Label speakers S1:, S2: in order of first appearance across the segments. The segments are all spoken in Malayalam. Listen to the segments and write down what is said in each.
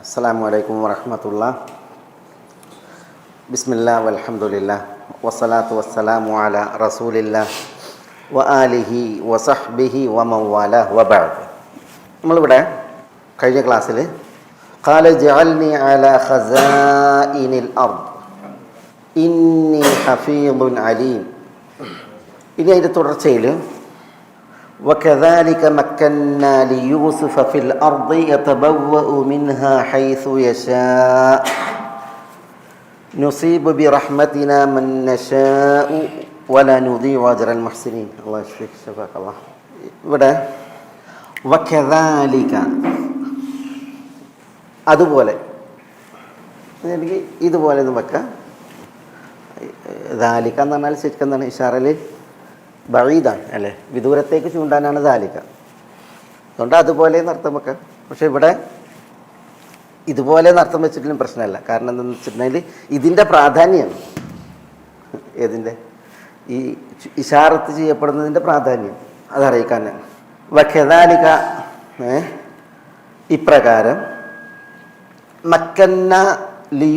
S1: അസ്സലാമു അലൈക്കും വറഹ്മത്തുള്ളാഹി. ബിസ്മില്ലാഹി വൽഹംദുലില്ലാഹ് വസ്സലാത്തു വസ്സലാമു അലാ റസൂലില്ലാഹ് വ ആലിഹി വസഹ്ബിഹി വമൻ വാലാഹ് വബഅദ്. നമ്മളിവിടെ കഴിഞ്ഞ ക്ലാസ്സിൽ ഖാല ജഅൽനി അലാ ഖസാഇനിൽ അർദ് ഇന്നി ഹഫീദുൻ അലീം. ഇനി അതിൻ്റെ തുടർച്ചയിൽ وكذلك مكنا ليوسف في الأرض يتبوأ منها حيث يشاء نصيب برحمتنا من نشاء ولا نضيع أجر المحسنين. الله يشفيك شفاك الله. ഇവിടെ وكذلك അതുപോലെ എനിക്ക് ഇതുപോലെ എന്ന് വെക്കാം. ദാലിക എന്ന് പറഞ്ഞാൽ ശരിക്കും എന്താണ് ഇഷാറയിൽ ബഈദാണ് അല്ലേ, വിദൂരത്തേക്ക് ചൂണ്ടാനാണ് ദാലിക. അതുകൊണ്ട് അതുപോലെ അർത്ഥം വെക്കാം. പക്ഷെ ഇവിടെ ഇതുപോലെ അർത്ഥം വെച്ചിട്ടും പ്രശ്നമല്ല. കാരണം എന്താണെന്ന് വെച്ചിട്ടുണ്ടെങ്കിൽ ഇതിൻ്റെ പ്രാധാന്യം ഏതിൻ്റെ ഈ ഇഷാറത്ത് ചെയ്യപ്പെടുന്നതിൻ്റെ പ്രാധാന്യം അതറിയിക്കാനാണ്. വഖദാലിക ഇപ്രകാരം മക്കന്ന ലി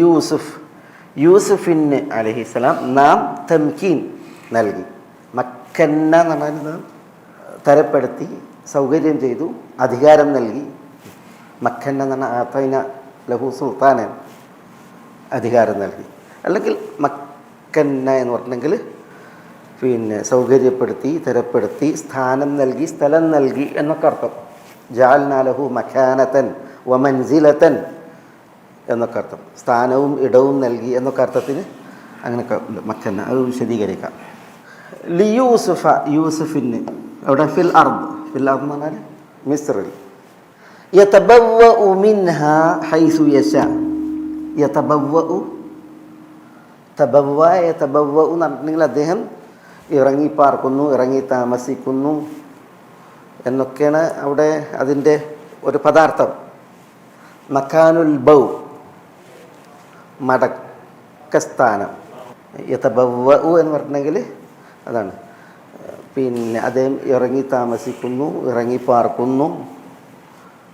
S1: യൂസുഫിന് അലൈഹിസ്സലാം നാം തംകീൻ നൽകി. മക്കന്ന എന്ന് പറഞ്ഞാൽ തരപ്പെടുത്തി, സൗകര്യം ചെയ്തു, അധികാരം നൽകി. മക്കന്ന എന്ന് പറഞ്ഞാൽ ആതൈന ലഹു സുൽത്താനൻ, അധികാരം നൽകി. അല്ലെങ്കിൽ മക്കന്ന എന്ന് പറഞ്ഞെങ്കിൽ സൗകര്യപ്പെടുത്തി, തരപ്പെടുത്തി, സ്ഥാനം നൽകി, സ്ഥലം നൽകി എന്നൊക്കെ അർത്ഥം. ജഅൽനാ ലഹു മക്കാനതൻ വമൻസിലതൻ എന്നൊക്കെ അർത്ഥം. സ്ഥാനവും ഇടവും നൽകി എന്നൊക്കെ അർത്ഥത്തിന് അങ്ങനെയൊക്കെ മക്കന്ന. അത് വിശദീകരിക്കാം. ലിയൂസുഫ യൂസുഫിന് അവിടെ ഫിൽ അർദ് എന്ന് പറഞ്ഞാൽ മിസ്റിൽ. യതബവ്വഉ മിൻഹാ ഹൈസു യശാ. യതബവ്വഉ യതബവ്വഉ എന്ന് പറഞ്ഞിട്ടുണ്ടെങ്കിൽ അദ്ദേഹം ഇറങ്ങി പാർക്കുന്നു, ഇറങ്ങി താമസിക്കുന്നു എന്നൊക്കെയാണ് അവിടെ അതിൻ്റെ ഒരു പദാർത്ഥം. മക്കാനുൽ ബൗ മടക്കസ്ഥാനം. യതബവ്വഉ എന്ന് പറഞ്ഞിട്ടുണ്ടെങ്കിൽ അതാണ്. അദ്ദേഹം ഇറങ്ങി താമസിക്കുന്നു, ഇറങ്ങി പാർക്കുന്നു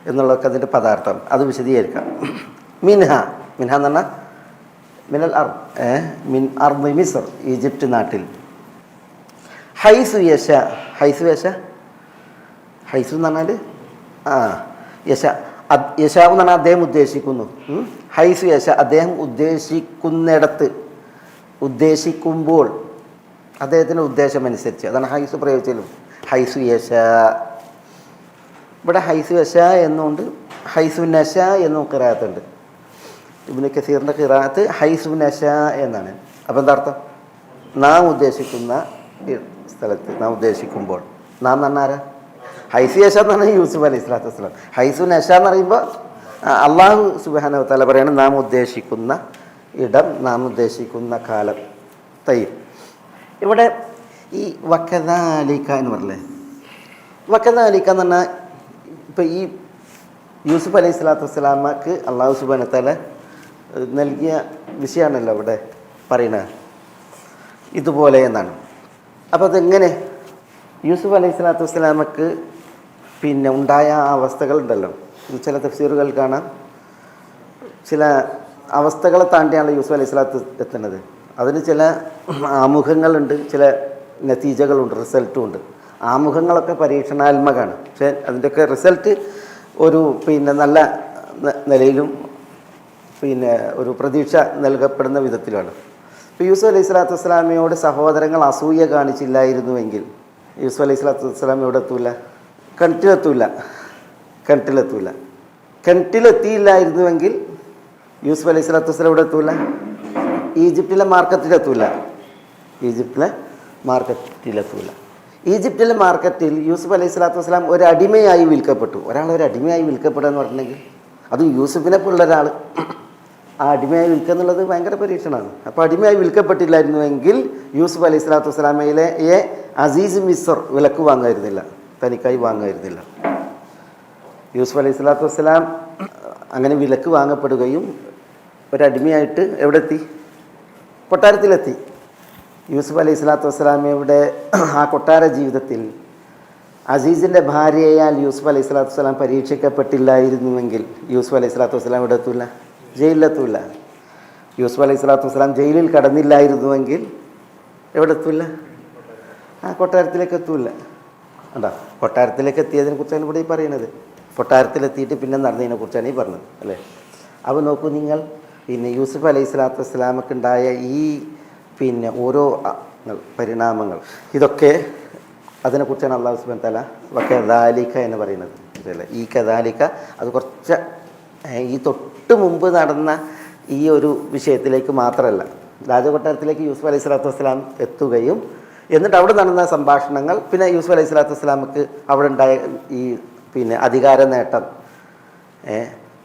S1: എന്നുള്ളതൊക്കെ അതിൻ്റെ പദാർത്ഥം. അത് വിശദീകരിക്കാം. മിൻഹ എന്ന് പറഞ്ഞാൽ മിനൽ അർദ്, മിൻ അർദ് മിസ്ർ, ഈജിപ്റ്റ് നാട്ടിൽ. ഹൈസു യശ ഹൈസു എന്ന് പറഞ്ഞാൽ യശ എന്ന് പറഞ്ഞാൽ അദ്ദേഹം ഉദ്ദേശിക്കുന്നു. ഹൈസു യശ അദ്ദേഹം ഉദ്ദേശിക്കുന്നിടത്ത്, ഉദ്ദേശിക്കുമ്പോൾ, അദ്ദേഹത്തിൻ്റെ ഉദ്ദേശമനുസരിച്ച്. അതാണ് ഹൈസു പ്രയോഗിച്ചാലും. ഹൈസു യശ, ഇവിടെ ഹൈസു യശ എന്നുണ്ട്, ഹൈസു നശ എന്നും ഖിറാഅത്തുണ്ട്. ഇബ്നു കസീറിൻ്റെ ഖിറാഅത്ത് ഹൈസു നശ എന്നാണ്. അപ്പോൾ എന്താ അർത്ഥം? നാം ഉദ്ദേശിക്കുന്ന സ്ഥലത്ത്, നാം ഉദ്ദേശിക്കുമ്പോൾ. നാം എന്ന് പറഞ്ഞാൽ ഹൈസു യശ എന്ന് പറഞ്ഞാൽ യൂസുഫ് അലൈഹി സ്വലാത്തു വസ്സലാം. ഹൈസു നശ എന്ന് പറയുമ്പോൾ അള്ളാഹു സുബ്ഹാനഹു വ തആല പറയാണ് നാം ഉദ്ദേശിക്കുന്ന ഇടം, നാം ഉദ്ദേശിക്കുന്ന കാലം. തയ്യും. ഇവിടെ ഈ വക്കദാലിക എന്ന് പറഞ്ഞേ, വക്കദാലിക എന്ന് പറഞ്ഞാൽ ഇപ്പം ഈ യൂസുഫ് അലൈഹി സ്വലാത്തു വസ്സലാമക്ക് അള്ളാഹു സുബ്ഹാനഹു വ തആല നൽകിയ വിഷയമാണല്ലോ ഇവിടെ പറയുന്നത്, ഇതുപോലെ എന്നാണ്. അപ്പോൾ അതെങ്ങനെ യൂസുഫ് അലൈഹി സ്വലാത്തു വസ്സലാമക്ക് ഉണ്ടായ ആ അവസ്ഥകളുണ്ടല്ലോ, ചില തഫ്സീറുകൾ കാണാം. ചില അവസ്ഥകളെ താണ്ടിയാണ് യൂസുഫ് അലൈഹി സ്വലാത്ത് എത്തുന്നത്. അതിന് ചില ആമുഖങ്ങളുണ്ട്, ചില നതീജകളുണ്ട്, റിസൾട്ടും ഉണ്ട്. ആമുഖങ്ങളൊക്കെ പരീക്ഷണാത്മകമാണ്. പക്ഷേ അതിൻ്റെയൊക്കെ റിസൾട്ട് ഒരു നല്ല നിലയിലും ഒരു പ്രതീക്ഷ നൽകപ്പെടുന്ന വിധത്തിലാണ്. ഇപ്പോൾ യൂസുഫ് അലൈഹി സ്വലാത്തു വസ്സലാമയോട് സഹോദരങ്ങൾ അസൂയ കാണിച്ചില്ലായിരുന്നുവെങ്കിൽ യൂസുഫ് അലൈഹി സ്വലാത്തു വസ്സലാം എവിടെ എത്തൂല? കിണറ്റിലെത്തിയില്ലായിരുന്നുവെങ്കിൽ യൂസുഫ് അലൈഹി സ്വലാത്തു വസ്സലാം എവിടെ എത്തൂല? ഈജിപ്തിലെ മാർക്കറ്റിലെത്തൂല. ഈജിപ്തിലെ മാർക്കറ്റിൽ യൂസുഫ് അലൈഹി സ്വലാത്തു വസ്സലാം ഒരു അടിമയായി വിൽക്കപ്പെട്ടു. ഒരു അടിമയായി വിൽക്കപ്പെടുക എന്ന് പറഞ്ഞിട്ടുണ്ടെങ്കിൽ അതും യൂസുഫിനെ പോലുള്ള ഒരാൾ ആ അടിമയായി വിൽക്കുക എന്നുള്ളത് ഭയങ്കര പരീക്ഷണമാണ്. അപ്പോൾ അടിമയായി വിൽക്കപ്പെട്ടില്ലായിരുന്നുവെങ്കിൽ യൂസുഫ് അലൈഹി സ്വലാത്തു വസ്സലാമയിലെ അസീസ് മിസ്ർ വിലക്ക് വാങ്ങായിരുന്നില്ല, തനിക്കായി വാങ്ങായിരുന്നില്ല. യൂസുഫ് അലൈഹി സ്വലാത്തു വസ്സലാം അങ്ങനെ വിലക്ക് വാങ്ങപ്പെടുകയും ഒരടിമയായിട്ട് എവിടെ എത്തി? കൊട്ടാരത്തിലെത്തി. യൂസുഫ് അലൈഹി സ്വലാത്തു വസ്സലാമയുടെ ആ കൊട്ടാര ജീവിതത്തിൽ അസീസിൻ്റെ ഭാര്യയാൽ യൂസുഫ് അലൈഹി സ്വലാത്തു വസ്സലാം പരീക്ഷിക്കപ്പെട്ടില്ലായിരുന്നുവെങ്കിൽ യൂസുഫ് അലൈഹി സ്വലാത്തു വസ്സലാം ഇവിടെ എത്തൂല, ജയിലിലെത്തൂല. യൂസുഫ് അലൈഹി സ്വലാത്തു വസ്സലാം ജയിലിൽ കടന്നില്ലായിരുന്നുവെങ്കിൽ എവിടെ എത്തൂല? കൊട്ടാരത്തിലേക്ക് എത്തൂല. ഉണ്ടോ? കൊട്ടാരത്തിലേക്ക് എത്തിയതിനെ കുറിച്ചാണ് ഇവിടെ ഈ പറയുന്നത്. കൊട്ടാരത്തിലെത്തിയിട്ട് പിന്നെ നടന്നതിനെ കുറിച്ചാണ് ഈ പറഞ്ഞത് അല്ലേ. അപ്പോൾ നോക്കൂ നിങ്ങൾ, പിന്നെ യൂസുഫ് അലൈഹി സ്വലാത്തു വസ്സലാമക്ക് ഉണ്ടായ ഈ ഓരോ പരിണാമങ്ങൾ, ഇതൊക്കെ അതിനെക്കുറിച്ചാണ് അള്ളാഹു സുബ്ഹാനഹു വ തആല വകദാലിക എന്ന് പറയുന്നത് അല്ലേ. ഈ കദാലിക അത് കുറച്ച് ഈ തൊട്ട് മുമ്പ് നടന്ന ഈ ഒരു വിഷയത്തിലേക്ക് മാത്രമല്ല, രാജകൊട്ടാരത്തിലേക്ക് യൂസുഫ് അലൈഹി സ്വലാത്തു വസ്സലാം എത്തുകയും എന്നിട്ട് അവിടെ നടന്ന സംഭാഷണങ്ങൾ, പിന്നെ യൂസുഫ് അലൈഹി സ്വലാത്തു വസ്സലാമക്ക് അവിടെ ഉണ്ടായ ഈ അധികാര നേട്ടം,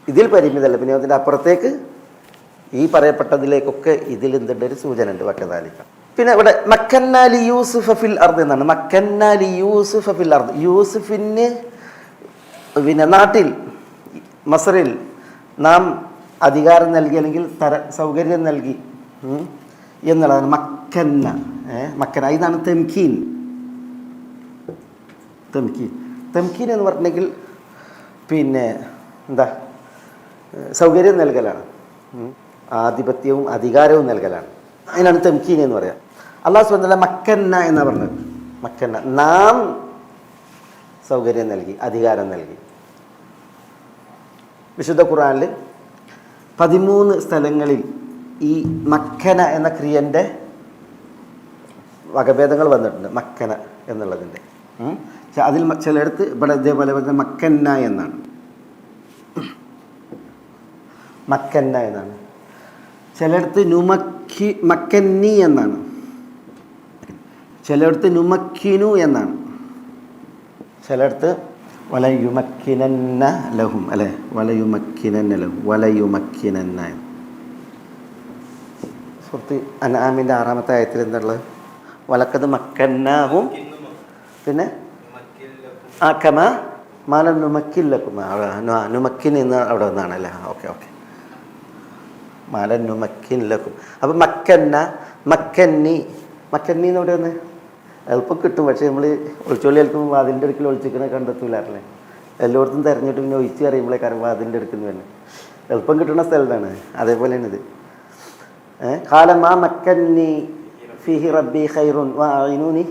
S1: ഇതിൽ പരിമിതമല്ല, പിന്നെ അതിൻ്റെ അപ്പുറത്തേക്ക് ഈ പറയപ്പെട്ടതിലേക്കൊക്കെ ഇതിൽ എന്തുണ്ട്, ഒരു സൂചന ഉണ്ട്. വകദാലിക. പിന്നെ ഇവിടെ മക്കന്ന ലി യൂസുഫ ഫിൽ അർദ് എന്നാണ്. മക്കന്ന ലി യൂസുഫ ഫിൽ അർദ്, യൂസുഫിന് നാട്ടിൽ മസ്റിൽ നാം അധികാരം നൽകി, അല്ലെങ്കിൽ സൗകര്യം നൽകി എന്നുള്ളതാണ് മക്കന്ന. മക്കന്ന ഇതാണ് തെംകീൻ. തെംകീൻ എന്ന് പറഞ്ഞെങ്കിൽ എന്താ, സൗകര്യം നൽകലാണ്, ആധിപത്യവും അധികാരവും നൽകലാണ്. അതിനാണ് തെംകീൻ എന്ന് പറയാം. അല്ലാഹു സുബ്ഹാനഹു വ തആല മക്കന്ന എന്നാ പറഞ്ഞത്. മക്കന്ന നാം സൗകര്യം നൽകി, അധികാരം നൽകി. വിശുദ്ധ ഖുർആനിൽ 13 സ്ഥലങ്ങളിൽ ഈ മക്കന എന്ന ക്രിയൻ്റെ വകഭേദങ്ങൾ വന്നിട്ടുണ്ട്. മക്കന എന്നുള്ളതിൻ്റെ അതിൽ ചിലയിടത്ത് ഇവിടെ ഇതേപോലെ മക്കന്ന എന്നാണ്, മക്കന്ന എന്നാണ്. ചിലയിടത്ത് മക്കന്നി എന്നാണ്, ചിലയിടത്ത് നുമക്കിനു എന്നാണ്, ചിലയിടത്ത് വലയുമക്കിനന്ന ലഹും അല്ലേ, വലയുമക്കിനന്ന ലഹും, വലയുമക്കിനന്ന. സുഹൃത്ത് അൻആമിൻ്റെ 6-ാമത്തെ ആയത്തിൽ എന്തുള്ളത്? വലക്കത് മക്കന്നാഹും, പിന്നെ കമ മാല നുമക്കില്ലക്കും, നുമക്കിൻ എന്ന് അവിടെ വന്നാണല്ലേ. ഓക്കെ മാല നുമക്കില്ലക്കും. അപ്പം മക്കന്നി എന്ന് ഇവിടെ വന്ന് എളുപ്പം കിട്ടും. പക്ഷേ നമ്മൾ ഒളിച്ചോളി കേൾക്കുമ്പോൾ വാതിൻ്റെ അടുക്കൽ ഒളിച്ചിരിക്കണ കണ്ടെത്തൂലാറില്ലേ. എല്ലായിടത്തും തിരഞ്ഞിട്ട് പിന്നെ ഒഴിച്ച് അറിയുമ്പോഴേ കാരണം വാതിൻ്റെ അടുക്കുന്ന തന്നെ എളുപ്പം കിട്ടുന്ന സ്ഥലത്താണ്. അതേപോലെയാണ് ഇത്. കാലമാ മക്കന്നി ഫിഹി റബ്ബി ഖൈറുൻ വഅഇനൂനി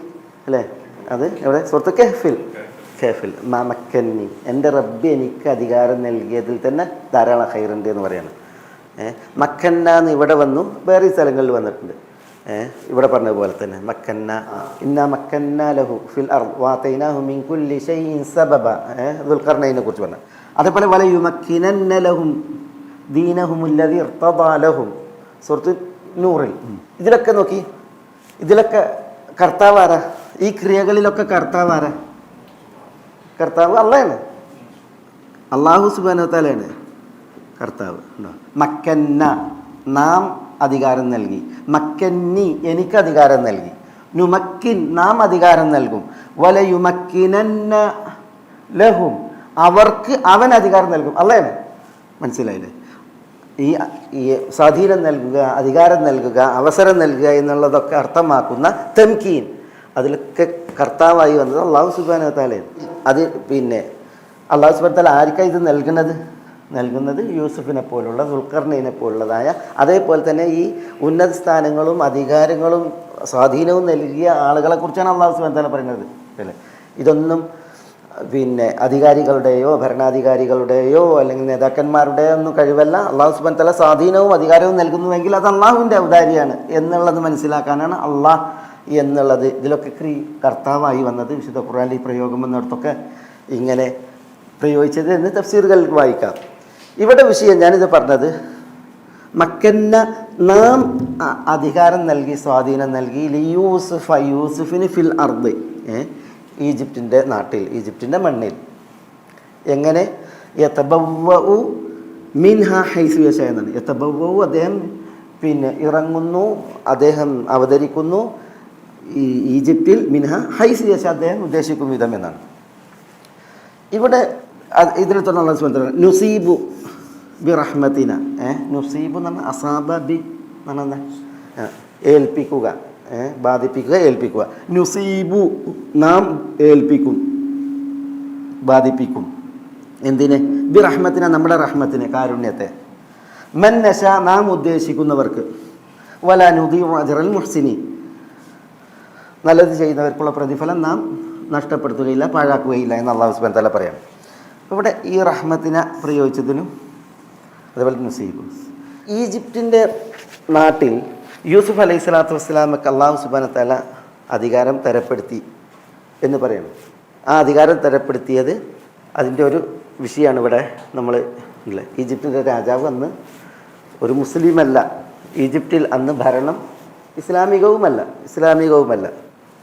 S1: അല്ലേ. അത് എവിടെ? സുഹൃത്ത് കെഹ്ഫിൽ മാ മക്കന്നി, എൻ്റെ റബ്ബി എനിക്ക് അധികാരം നൽകിയതിൽ തന്നെ ധാരാളം ഖൈറുണ്ട് എന്ന് പറയാണ്. മക്കന്ന എന്ന് ഇവിടെ വന്നു, വേറെ സ്ഥലങ്ങളിൽ വന്നിട്ടുണ്ട്. ഇവിടെ പറഞ്ഞതുപോലെ തന്നെ മക്കന്ന, ഇന്നാ മക്കന്ന ലഹു ഫിൽ അർദ് വഅതൈനാഹു മിൻ കുല്ലി ശൈഇൻ സബബ, ദുൽഖർനൈനെ കുറിച്ച് പറഞ്ഞു. അതേപോലെ വലയുമക്കിനന്ന ലഹും ദീനഹുമുല്ലദീ ഇർതദാ ലഹും, സൂറത്ത് നൂറിൽ. ഇതിലൊക്കെ നോക്കി, ഇതിലൊക്കെ കർത്താവാരാ? ഈ ക്രിയകളിലൊക്കെ കർത്താവാരാ? കർത്താവ് അള്ളാഹയാണ്, അല്ലാഹു സുബ്ഹാനഹു വ തആലയാണ് കർത്താവ്. മക്കന്ന നാം അധികാരം നൽകി, മക്കന്നി എനിക്ക് അധികാരം നൽകി, നുമക്കിൻ നാം അധികാരം നൽകും, വലയുമക്കിനന്ന ലഹും അവർക്ക് അവൻ അധികാരം നൽകും. അള്ളാഹയാണ്. മനസ്സിലായില്ലേ? ഈ സ്വാധീനം നൽകുക, അധികാരം നൽകുക, അവസരം നൽകുക എന്നുള്ളതൊക്കെ അർത്ഥമാക്കുന്ന തംകീൻ, അതിലൊക്കെ കർത്താവായി വന്നത് അല്ലാഹു സുബ്ഹാനഹു വ തആലയാണ്. അത് അല്ലാഹു സുബ്ഹാനഹു വ തആല ആർക്കാണ് ഇത് നൽകുന്നത്? യൂസുഫിനെ പോലുള്ള, ദുൽഖർനൈനെ പോലുള്ളതായ, അതേപോലെ തന്നെ ഈ ഉന്നത സ്ഥാനങ്ങളും അധികാരങ്ങളും സ്വാധീനവും നൽകിയ ആളുകളെ കുറിച്ചാണ് അല്ലാഹു സുബ്ഹാനഹു വ തആല പറയുന്നത് അല്ലേ. ഇതൊന്നും അധികാരികളുടെയോ ഭരണാധികാരികളുടെയോ അല്ലെങ്കിൽ നേതാക്കന്മാരുടെയോ ഒന്നും കഴിവല്ല. അല്ലാഹു സുബ്ഹാനഹു വ തആല സ്വാധീനവും അധികാരവും നൽകുന്നുവെങ്കിൽ അത് അള്ളാഹുവിൻ്റെ ഔദാര്യമാണ് എന്നുള്ളത് മനസ്സിലാക്കാനാണ് അള്ളാഹ് എന്നുള്ളത് ഇതിലൊക്കെ കർത്താവായി വന്നത്. വിശുദ്ധ ഖുർആനിൽ ഈ പ്രയോഗം വന്നിടത്തൊക്കെ ഇങ്ങനെ പ്രയോഗിച്ചത് എന്ന് തഫ്സീറുകളിൽ വായിക്കാം. ഇവിടെ വിഷയം ഞാനിത് പറഞ്ഞത്, മക്കന്ന നാം അധികാരം നൽകി, സ്വാധീനം നൽകി, യൂസുഫിന് ഫിൽ അർദ് ഈജിപ്തിൻ്റെ നാട്ടിൽ, ഈജിപ്തിൻ്റെ മണ്ണിൽ. എങ്ങനെ? യതബവ്വഉ മിൻഹ ഹൈസു യശാ എന്നാണ്. യതബവ്വഉ അദ്ദേഹം ഇറങ്ങുന്നു, അദ്ദേഹം അവതരിക്കുന്നു ഈ ഈജിപ്തിൽ, മിൻഹ ഹൈസു യശാ അദ്ദേഹം ഉദ്ദേശിക്കും വിധം എന്നാണ്. ഇവിടെ ഇതിനെ തുടർന്ന് നുസീബു ബി റഹ്മത്തിന, നുസീബു എന്ന് പറഞ്ഞാൽ അസാബ ബി എന്ന് പറഞ്ഞാൽ ഏൽപ്പിക്കുക, ബാധിപ്പിക്കുക, ഏൽപ്പിക്കുക. നുസീബു നാം ഏൽപ്പിക്കും, ബാധിപ്പിക്കും. എന്തിന്? ബി റഹ്മത്തിനെ, നമ്മുടെ റഹ്മത്തിനെ, കാരുണ്യത്തെ. മൻ നശ, നാം ഉദ്ദേശിക്കുന്നവർക്ക്. വല നുദിഉ അജ്റൽ മുഹ്സിനീൻ, നല്ലത് ചെയ്യുന്നവർക്കുള്ള പ്രതിഫലം നാം നഷ്ടപ്പെടുത്തുകയില്ല, പാഴാക്കുകയില്ല എന്ന് അല്ലാഹു സുബ്ഹാനഹു വ തആല പറയാണ്. ഇവിടെ ഈ റഹ്മത്തിനെ പ്രയോഗിച്ചതിനും അതുപോലെ നസീബ്. ഈജിപ്തിൻ്റെ നാട്ടിൽ യൂസുഫ് അലൈഹി സ്വലാത്തു വസ്സലാമക്ക് അല്ലാഹു സുബ്ഹാനഹു വ തആല അധികാരം തരപ്പെടുത്തി എന്ന് പറയണം. ആ അധികാരം തരപ്പെടുത്തിയത് അതിൻ്റെ ഒരു വിഷയമാണ് ഇവിടെ നമ്മൾ ഇല്ലേ. ഈജിപ്തിൻ്റെ രാജാവ് അന്ന് ഒരു മുസ്ലിമല്ല. ഈജിപ്തിൽ അന്ന് ഭരണം ഇസ്ലാമികവുമല്ല.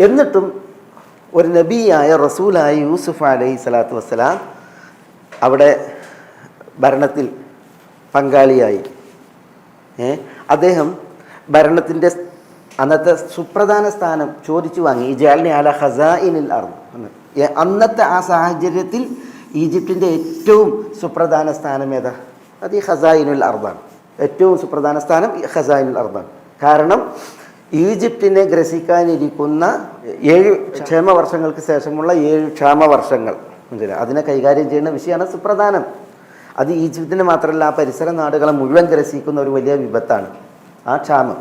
S1: എന്നിട്ടും ഒരു നബിയായ റസൂലായ യൂസുഫ് അലൈഹി സ്വലാത്തു വസ്സലാം അവിടെ ഭരണത്തിൽ പങ്കാളിയായി. അദ്ദേഹം ഭരണത്തിൻ്റെ അന്നത്തെ സുപ്രധാന സ്ഥാനം ചോദിച്ചു വാങ്ങി. ഇജാലിനി അല ഖസാഇനിൽ അർദ്. അന്നത്തെ ആ സാഹചര്യത്തിൽ ഈജിപ്തിൻ്റെ ഏറ്റവും സുപ്രധാന സ്ഥാനം ഏതാ? അത് ഈ ഖസാഇനുൽ അർദാണ്. ഏറ്റവും സുപ്രധാന സ്ഥാനം ഖസാഇനുൽ അർദാണ്. കാരണം ഈജിപ്തിനെ ഗ്രസിക്കാനിരിക്കുന്ന 7 ക്ഷേമവർഷങ്ങൾക്ക് ശേഷമുള്ള 7 ക്ഷാമവർഷങ്ങൾ, അതിനെ കൈകാര്യം ചെയ്യുന്ന വിഷയമാണ് സുപ്രധാനം. അത് ഈജിപ്തിന് മാത്രമല്ല, ആ പരിസര നാടുകളെ മുഴുവൻ ഗ്രസിക്കുന്ന ഒരു വലിയ വിപത്താണ് ആ ക്ഷാമം.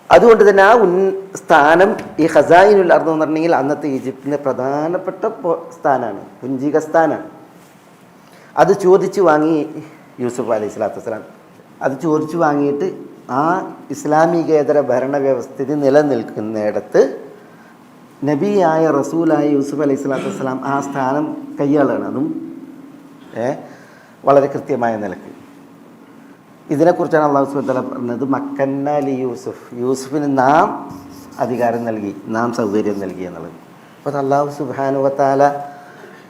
S1: അതുകൊണ്ട് തന്നെ ആ സ്ഥാനം ഈ ഖസായിനുൽ അർദ് എന്ന് പറഞ്ഞെങ്കിൽ അന്നത്തെ ഈജിപ്തിൻ്റെ പ്രധാനപ്പെട്ട സ്ഥാനമാണ്, പുഞ്ചിക സ്ഥാനമാണ്. അത് ചോദിച്ചു വാങ്ങി യൂസുഫ് അലൈഹി സ്വലാത്തു വസ്സലാം. അത് ചോദിച്ചു വാങ്ങിയിട്ട് ആ ഇസ്ലാമികേതര ഭരണവ്യവസ്ഥിതി നിലനിൽക്കുന്നിടത്ത് നബിയായ റസൂലായ യൂസുഫ് അലൈഹി സ്വലാത്തു വസ്സലാം ആ സ്ഥാനം കൈയാളാണ്. അതും വളരെ കൃത്യമായ നിലക്ക്. ഇതിനെക്കുറിച്ചാണ് അല്ലാഹു സുബ്ഹാനഹു വ തആല പറഞ്ഞത്, മക്കന്ന ലി യൂസുഫ്, യൂസുഫിന് നാം അധികാരം നൽകി, നാം സൗകര്യം നൽകി എന്നുള്ളത്. അപ്പോൾ അല്ലാഹു സുബ്ഹാനഹു വ തആല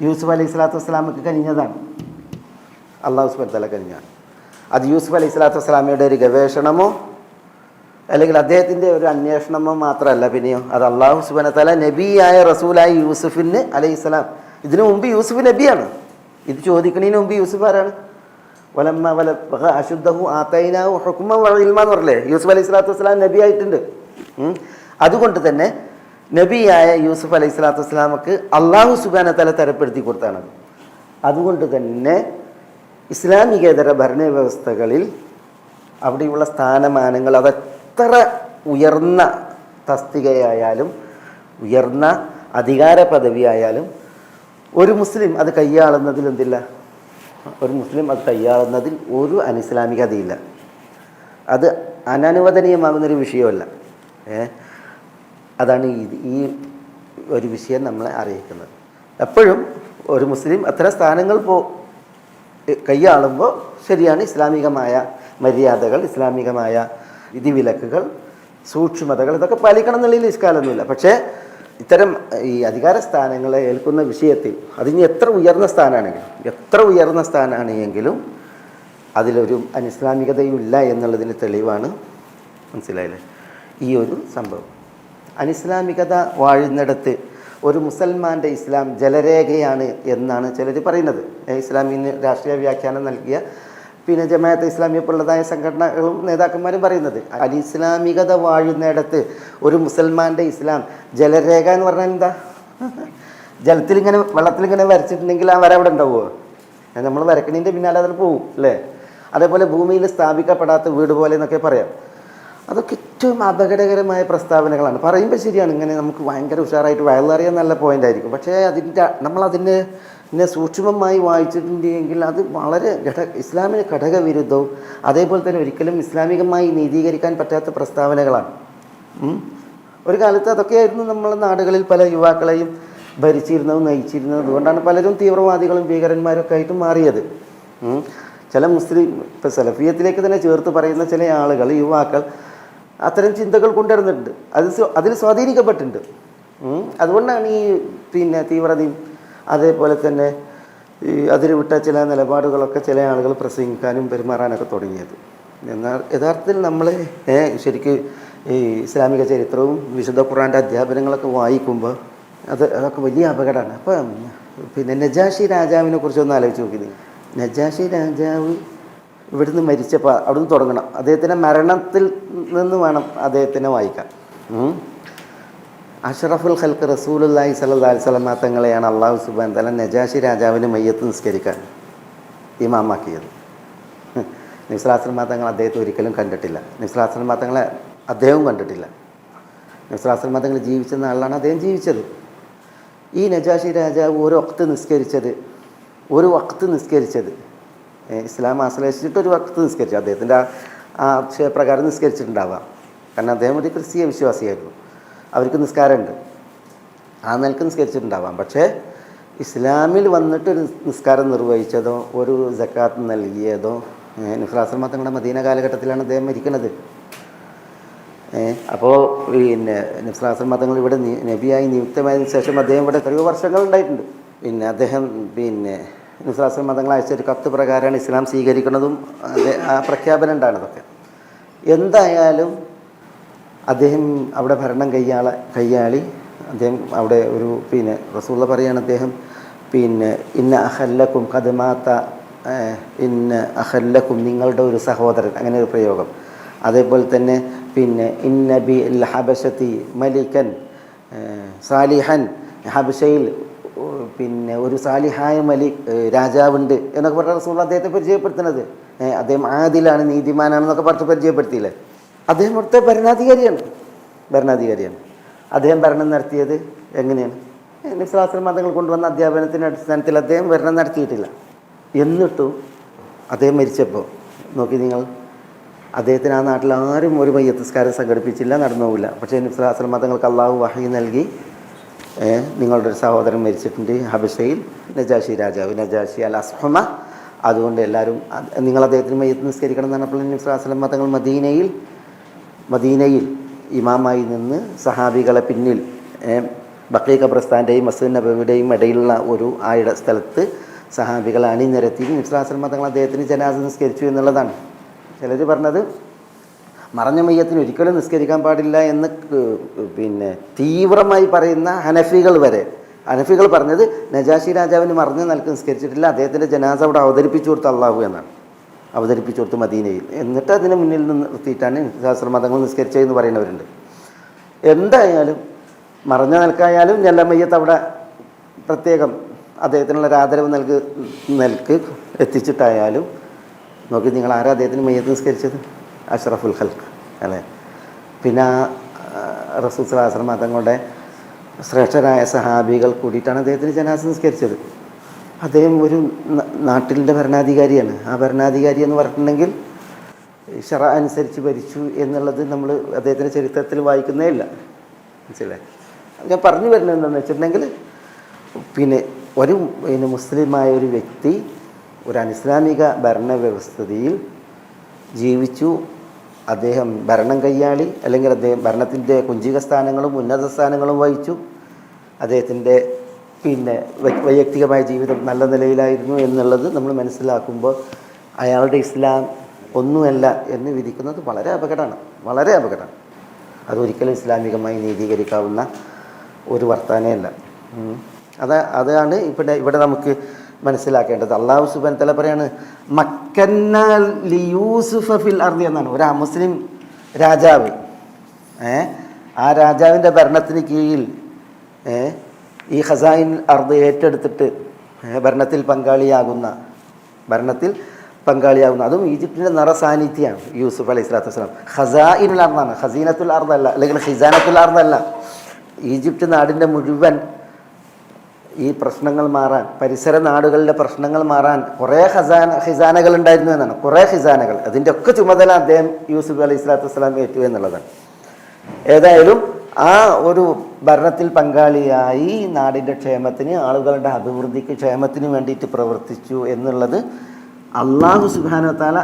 S1: യൂസുഫ് അലൈഹി സ്വലാത്തു വസ്സലാമക്ക് കഴിഞ്ഞതാണ്. അല്ലാഹു സുബ്ഹാനഹു വ തആല കഴിഞ്ഞാണ്. അത് യൂസുഫ് അലൈഹി സ്വലാത്തു വസ്സലാമയുടെ ഒരു ഗവേഷണമോ അല്ലെങ്കിൽ അദ്ദേഹത്തിൻ്റെ ഒരു അന്വേഷണമോ മാത്രമല്ല, പിന്നെയോ അത് അല്ലാഹു സുബ്ഹാനഹു വ തആല നബിയായ റസൂലായ യൂസുഫിന് അലൈഹിസ്സലാം. ഇതിനു മുമ്പ് യൂസുഫ് നബിയാണ്. ഇത് ചോദിക്കുന്നതിന് മുമ്പ് യൂസുഫ് ആരാണ്? വലമ്മ വലഗ അശുദ്ധഹു ആതൈനാഹു ഹുക്മൻ വ ഇൽമ എന്ന് പറഞ്ഞില്ലേ. യൂസുഫ് അലൈഹി സ്വലാത്തു വസ്സലാം നബി ആയിട്ടുണ്ട്. അതുകൊണ്ട് തന്നെ നബിയായ യൂസുഫ് അലൈഹി സ്വലാത്തു വസ്സലാമക്ക് അല്ലാഹു സുബ്ഹാനഹു വ തആല തരപ്പെടുത്തി കൊടുത്താണ്. അതുകൊണ്ട് തന്നെ ഇസ്ലാമികേതര ഭരണവ്യവസ്ഥകളിൽ അവിടെയുള്ള സ്ഥാനമാനങ്ങൾ അതെത്ര ഉയർന്ന തസ്തികയായാലും ഉയർന്ന അധികാര പദവിയായാലും ഒരു മുസ്ലിം അത് കൈയാളുന്നതിൽ എന്തില്ല, ഒരു മുസ്ലിം അത് കൈയാളുന്നതിൽ ഒരു അനിസ്ലാമികതയില്ല. അത് അനനുവദനീയമാകുന്നൊരു വിഷയമല്ല. അതാണ് ഈ ഒരു വിഷയം നമ്മളെ അറിയിക്കുന്നത്. എപ്പോഴും ഒരു മുസ്ലിം അത്തരം സ്ഥാനങ്ങൾ കൈയാളുമ്പോൾ ശരിയാണ്, ഇസ്ലാമികമായ മര്യാദകൾ, ഇസ്ലാമികമായ വിധിവിലക്കുകൾ, സൂക്ഷ്മതകൾ ഇതൊക്കെ പാലിക്കണം എന്നുള്ളതിൽ ഇഷ്കാലൊന്നുമില്ല. പക്ഷേ ഇത്തരം ഈ അധികാര സ്ഥാനങ്ങളെ ഏൽക്കുന്ന വിഷയത്തിൽ അതിന് എത്ര ഉയർന്ന സ്ഥാനമാണെങ്കിലും അതിലൊരു അനിസ്ലാമികതയും ഇല്ല എന്നുള്ളതിന് തെളിവാണ്, മനസ്സിലായില്ലേ, ഈ ഒരു സംഭവം. അനിസ്ലാമികത വാഴുന്നിടത്ത് ഒരു മുസൽമാൻ്റെ ഇസ്ലാം ജലരേഖയാണ് എന്നാണ് ചിലർ പറയുന്നത്. ഇസ്ലാമിന് രാഷ്ട്രീയ വ്യാഖ്യാനം നൽകിയ പിന്നെ ജമാഅത്തെ ഇസ്ലാമിയെ പോലുള്ളതായ സംഘടനകളും നേതാക്കന്മാരും പറയുന്നത്, അനിസ്ലാമികത വാഴുന്നിടത്ത് ഒരു മുസൽമാൻ്റെ ഇസ്ലാം ജലരേഖ എന്ന് പറഞ്ഞാൽ എന്താ? വെള്ളത്തിലിങ്ങനെ വരച്ചിട്ടുണ്ടെങ്കിൽ ആ വര അവിടെ ഉണ്ടാവുമോ? നമ്മൾ വരക്കണീൻ്റെ പിന്നാലെ അതിൽ പോവും അല്ലേ? അതേപോലെ ഭൂമിയിൽ സ്ഥാപിക്കപ്പെടാത്ത വീട് പോലെ എന്നൊക്കെ പറയാം. അതൊക്കെ ഏറ്റവും അപകടകരമായ പ്രസ്താവനകളാണ്. പറയുമ്പോൾ ശരിയാണ്, ഇങ്ങനെ നമുക്ക് ഭയങ്കര ഉഷാറായിട്ട് വയലറിയാൻ നല്ല പോയിൻ്റ് ആയിരിക്കും. പക്ഷേ നമ്മളതിനെ സൂക്ഷ്മമായി വായിച്ചിട്ടുണ്ടെങ്കിൽ അത് വളരെ ഇസ്ലാമിന് ഘടകവിരുദ്ധവും അതേപോലെ തന്നെ ഒരിക്കലും ഇസ്ലാമികമായി നീതീകരിക്കാൻ പറ്റാത്ത പ്രസ്താവനകളാണ്. ഒരു കാലത്ത് അതൊക്കെയായിരുന്നു നമ്മളെ നാടുകളിൽ പല യുവാക്കളെയും ഭരിച്ചിരുന്നതും നയിച്ചിരുന്നതും. അതുകൊണ്ടാണ് പലരും തീവ്രവാദികളും ഭീകരന്മാരൊക്കെ ആയിട്ട് മാറിയത്. ചില മുസ്ലിം ഇപ്പോൾ സലഫിയത്തിലേക്ക് തന്നെ ചേർത്ത് പറയുന്ന ചില ആളുകൾ, യുവാക്കൾ അത്തരം ചിന്തകൾ കൊണ്ടുവരുന്നുണ്ട്. അതിൽ സ്വാധീനിക്കപ്പെട്ടിട്ടുണ്ട്. അതുകൊണ്ടാണ് ഈ തീവ്രതയും അതേപോലെ തന്നെ ഈ അതിരുവിട്ട ചില നിലപാടുകളൊക്കെ ചില ആളുകൾ പ്രസംഗിക്കാനും പെരുമാറാനൊക്കെ തുടങ്ങിയത്. എന്നാൽ യഥാർത്ഥത്തിൽ നമ്മൾ ശരിക്ക് ഈ ഇസ്ലാമിക ചരിത്രവും വിശുദ്ധ ഖുർആൻ്റെ അധ്യാപനങ്ങളൊക്കെ വായിക്കുമ്പോൾ അതൊക്കെ വലിയ അപകടമാണ്. അപ്പം നജാഷി രാജാവിനെ കുറിച്ചൊന്ന് ആലോചിച്ച് നോക്കി. നജാഷി രാജാവ് ഇവിടുന്ന് മരിച്ചപ്പോൾ അവിടുന്ന് തുടങ്ങണം. അദ്ദേഹത്തിൻ്റെ മരണത്തിൽ നിന്ന് വേണം അദ്ദേഹത്തിനെ വായിക്കാൻ. അഷ്റഫുൽ ഖൽക്ക് റസൂലുള്ളാഹി സ്വല്ലല്ലാഹി അലൈഹി വസല്ലം തങ്ങളെയാണ് അള്ളാഹു സുബ്ഹാനഹു വ തആല നജാശി രാജാവിന് മയ്യത്ത് നിസ്കരിക്കാൻ ഇമാമാക്കിയത്. നബി സ്വല്ലല്ലാഹു അലൈഹി വസല്ലം തങ്ങൾ അദ്ദേഹത്തെ ഒരിക്കലും കണ്ടിട്ടില്ല. നബി സ്വല്ലല്ലാഹു അലൈഹി വസല്ലം തങ്ങളെ അദ്ദേഹവും കണ്ടിട്ടില്ല. നബി സ്വല്ലല്ലാഹു അലൈഹി വസല്ലം തങ്ങൾ ജീവിച്ച നാളിലാണ് അദ്ദേഹം ജീവിച്ചത്. ഈ നജാശി രാജാവ് ഒരു വഖ്ത് നിസ്കരിച്ചത് ഇസ്ലാം ആശ്ലേഷിച്ചിട്ട് ഒരു വഖ്ത് നിസ്കരിച്ചു. അദ്ദേഹത്തിൻ്റെ ആ പ്രകാരം നിസ്കരിച്ചിട്ടുണ്ടാവാം. കാരണം അദ്ദേഹം ഒരു ക്രിസ്തീയ വിശ്വാസിയായിരുന്നു. അവർക്ക് നിസ്കാരമുണ്ട്, ആ നിലക്ക് നിസ്കരിച്ചിട്ടുണ്ടാവാം. പക്ഷേ ഇസ്ലാമിൽ വന്നിട്ടൊരു നിസ്കാരം നിർവഹിച്ചതോ ഒരു സക്കാത്ത് നൽകിയതോ നബി തങ്ങളുടെ മദീന കാലഘട്ടത്തിലാണ് അദ്ദേഹം മരിക്കുന്നത്. അപ്പോൾ പിന്നെ നബി തങ്ങൾ ഇവിടെ നബിയായി നിയുക്തമായതിനു ശേഷം അദ്ദേഹം ഇവിടെ എത്രയോ വർഷങ്ങൾ ഉണ്ടായിട്ടുണ്ട്. പിന്നെ അദ്ദേഹം നബി തങ്ങൾ അയച്ച ഒരു കത്ത് പ്രകാരമാണ് ഇസ്ലാം സ്വീകരിക്കുന്നതും ആ പ്രഖ്യാപനം ഉണ്ടാകുന്നതൊക്കെ. എന്തായാലും അദ്ദേഹം അവിടെ ഭരണം കയ്യാളി. അദ്ദേഹം അവിടെ ഒരു റസൂലുള്ള പറയാണ് അദ്ദേഹം ഇന്ന അഹല്ലക്കും കദ്മാത്ത ഇന്ന അഹല്ലക്കും നിങ്ങളുടെ ഒരു സഹോദരൻ, അങ്ങനെ ഒരു പ്രയോഗം. അതേപോലെ തന്നെ ഇന്ന ബി അൽ ഹബശത്തി മലിക്കൻ സാലിഹൻ, ഹബശയിൽ ഒരു സാലിഹായ രാജാവുണ്ട് എന്നൊക്കെ പറഞ്ഞ റസൂലുള്ള അദ്ദേഹത്തെ പരിചയപ്പെടുത്തുന്നത്. അദ്ദേഹം ആദിലാണ്, നീതിമാനാണെന്നൊക്കെ പറഞ്ഞ് പരിചയപ്പെടുത്തിയില്ലേ. അദ്ദേഹം ഇവിടുത്തെ ഭരണാധികാരിയാണ്. അദ്ദേഹം ഭരണം നടത്തിയത് എങ്ങനെയാണ്? നബി സ്വല്ലല്ലാഹു അലൈഹി വസല്ലം തങ്ങൾ കൊണ്ടുവന്ന അധ്യാപനത്തിൻ്റെ അടിസ്ഥാനത്തിൽ അദ്ദേഹം ഭരണം നടത്തിയിട്ടില്ല. എന്നിട്ടും അദ്ദേഹം മരിച്ചപ്പോൾ നോക്കി നിങ്ങൾ, അദ്ദേഹത്തിന് ആ നാട്ടിൽ ആരും ഒരു മയ്യത്ത് നിസ്കാരം സംഘടിപ്പിച്ചില്ല, നടന്നു പോകില്ല. പക്ഷേ നബി സ്വല്ലല്ലാഹു അലൈഹി വസല്ലം തങ്ങൾക്ക് അള്ളാഹു വഹി നൽകി, നിങ്ങളുടെ ഒരു സഹോദരൻ മരിച്ചിട്ടുണ്ട് ഹബശയിൽ, നജാശി രാജാവ്, നജാശി അൽ അസ്ഹമ. അതുകൊണ്ട് എല്ലാവരും നിങ്ങൾ അദ്ദേഹത്തിന് മയ്യത്ത് നിസ്കരിക്കണം എന്ന് പറഞ്ഞപ്പോൾ നബി സ്വല്ലല്ലാഹു അലൈഹി വസല്ലം തങ്ങൾ മദീനയിൽ ഇമാമായി നിന്ന് സഹാബികളെ പിന്നിൽ ബഖീ ഖബർസ്ഥാൻ്റെയും മസ്ജിദ് നബവിയുടെയും ഇടയിലുള്ള ഒരു ആയിട സ്ഥലത്ത് സഹാബികളെ അണിനിരത്തി നബി സ്വല്ലല്ലാഹു അലൈഹി വസല്ലം തങ്ങൾ അദ്ദേഹത്തിന് ജനാസ നിസ്കരിച്ചു എന്നുള്ളതാണ്. ചിലർ പറഞ്ഞത് മറഞ്ഞ മയ്യത്തിന് ഒരിക്കലും നിസ്കരിക്കാൻ പാടില്ല എന്ന് തീവ്രമായി പറയുന്ന ഹനഫികൾ പറഞ്ഞത് നജാശി രാജാവിന് മറഞ്ഞ നിലക്ക് നിസ്കരിച്ചിട്ടില്ല, അദ്ദേഹത്തിൻ്റെ ജനാസ അവിടെ അവതരിപ്പിച്ചു കൊടുത്ത അള്ളാഹു എന്നാണ്. അവതരിപ്പിച്ചു കൊടുത്ത് മദീനയിൽ. എന്നിട്ട് അതിന് മുന്നിൽ നിന്ന് നിർത്തിയിട്ടാണ് സഹസ്രമതങ്ങൾ നിസ്കരിച്ചതെന്ന് പറയുന്നവരുണ്ട്. എന്തായാലും മറഞ്ഞ നിൽക്കായാലും ഞല്ലമയ്യത്ത് അവിടെ പ്രത്യേകം അദ്ദേഹത്തിനുള്ള ഒരു ആദരവ് നൽകി എത്തിച്ചിട്ടായാലും നോക്കി നിങ്ങൾ ആരാ അദ്ദേഹത്തിന് മയ്യത്ത് നിസ്കരിച്ചത്? അഷ്റഫുൽ ഖൽക്ക് അല്ലേ. പിന്നെ റസൂൽ സ്വല്ലല്ലാഹു അലൈഹി വസല്ലം തങ്ങളുടെ ശ്രേഷ്ഠരായ സഹാബികൾ കൂടിയിട്ടാണ് അദ്ദേഹത്തിന് ജനാസ നിസ്കരിച്ചത്. അദ്ദേഹം ഒരു നാട്ടിൻ്റെ ഭരണാധികാരിയാണ്. ആ ഭരണാധികാരി എന്ന് പറഞ്ഞിട്ടുണ്ടെങ്കിൽ ശറ അനുസരിച്ച് ഭരിച്ചു എന്നുള്ളത് നമ്മൾ അദ്ദേഹത്തിൻ്റെ ചരിത്രത്തിൽ വായിക്കുന്നേ ഇല്ല. മനസ്സിലായി? ഞാൻ പറഞ്ഞു വരുന്നത് എന്താണെന്ന് വെച്ചിട്ടുണ്ടെങ്കിൽ ഒരു മുസ്ലിമായ ഒരു വ്യക്തി ഒരു അനിസ്ലാമിക ഭരണവ്യവസ്ഥയിൽ ജീവിച്ചു. അദ്ദേഹം ഭരണം കയ്യാളി, അല്ലെങ്കിൽ അദ്ദേഹം ഭരണത്തിൻ്റെ കുഞ്ചിക സ്ഥാനങ്ങളും ഉന്നത സ്ഥാനങ്ങളും വഹിച്ചു. അദ്ദേഹത്തിൻ്റെ വൈയക്തികമായ ജീവിതം നല്ല നിലയിലായിരുന്നു എന്നുള്ളത് നമ്മൾ മനസ്സിലാക്കുമ്പോൾ അയാളുടെ ഇസ്ലാം ഒന്നുമല്ല എന്ന് വിധിക്കുന്നത് വളരെ അപകടമാണ്. അതൊരിക്കലും ഇസ്ലാമികമായി നീതീകരിക്കാവുന്ന ഒരു വർത്താനമല്ല. അതാണ് ഇവിടെ നമുക്ക് മനസ്സിലാക്കേണ്ടത്. അള്ളാഹു സുബ്ഹാനഹു വ തആല പറയാണ് മക്കന്ന ലിയൂസുഫ ഫിൽ അർദി എന്നാണ്. ഒരു മുസ്ലിം രാജാവ് ആ രാജാവിൻ്റെ ഭരണത്തിന് കീഴിൽ ഈ ഖസായിൻ അർദ് ഏറ്റെടുത്തിട്ട് ഭരണത്തിൽ പങ്കാളിയാകുന്ന അതും ഈജിപ്തിൻ്റെ നിറസാന്നിധ്യമാണ് യൂസുഫ് അലൈഹി സ്വലാത്തു വസ്സലാം. ഖസായിനുൽ അർദാണ്, ഖസീനത്തുൽ അർദല്ല, അല്ലെങ്കിൽ ഖിസാനത്തുൽ അർദല്ല. ഈജിപ്റ്റ് നാടിൻ്റെ മുഴുവൻ ഈ പ്രശ്നങ്ങൾ മാറാൻ, പരിസര നാടുകളിലെ പ്രശ്നങ്ങൾ മാറാൻ കുറേ ഖിസാനകൾ ഉണ്ടായിരുന്നു എന്നാണ്. കുറേ ഖിസാനകൾ, അതിൻ്റെ ഒക്കെ ചുമതല അദ്ദേഹം യൂസുഫ് അലൈഹി സ്വലാത്തു വസ്സലാം ഏറ്റു എന്നുള്ളതാണ്. ഏതായാലും ആ ഒരു ഭരണത്തിൽ പങ്കാളിയായി നാടിൻ്റെ ക്ഷേമത്തിന്, ആളുകളുടെ അഭിവൃദ്ധിക്ക്, ക്ഷേമത്തിന് വേണ്ടിയിട്ട് പ്രവർത്തിച്ചു എന്നുള്ളത് അള്ളാഹു സുബ്ഹാനഹു വ തആല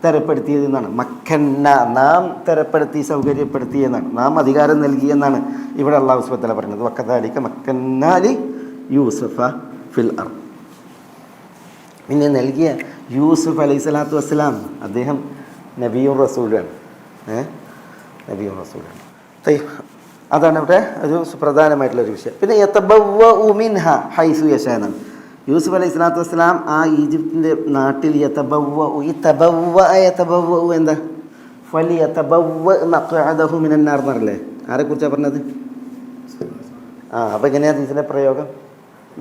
S1: തരപ്പെടുത്തിയതെന്നാണ്. മക്കന്ന, നാം തരപ്പെടുത്തി, സൗകര്യപ്പെടുത്തി എന്നാണ്, നാം അധികാരം നൽകി എന്നാണ് ഇവിടെ അള്ളാഹു സുബ്ഹാനഹു വ തആല പറയുന്നത്. വക്കദാലിക മക്കന്നാലി യൂസുഫ ഫിൽ അർദ്. പിന്നെ നൽകിയ യൂസുഫ് അലൈഹി സ്വലാത്തു വസ്സലാം അദ്ദേഹം നബിയുർ റസൂലാണ്. അതാണ് ഇവിടെ ഒരു സുപ്രധാനമായിട്ടുള്ളൊരു വിഷയം. പിന്നെ യതബവ്വഉ മിൻഹ ഹൈസു യശാ എന്നാണ്. യൂസുഫ് അലൈഹി സ്വലാത്തു വസ്സലാം ആ ഈജിപ്തിൻ്റെ നാട്ടിൽ യതബവ്വഉ എന്താ ഫലിയതബവ്വ മഖ്അദഹു മിനന്നാർ എന്നല്ലേ? ആരെക്കുറിച്ചാണ് പറഞ്ഞത്? അപ്പോൾ എങ്ങനെയാണ് ഇതിൻ്റെ പ്രയോഗം?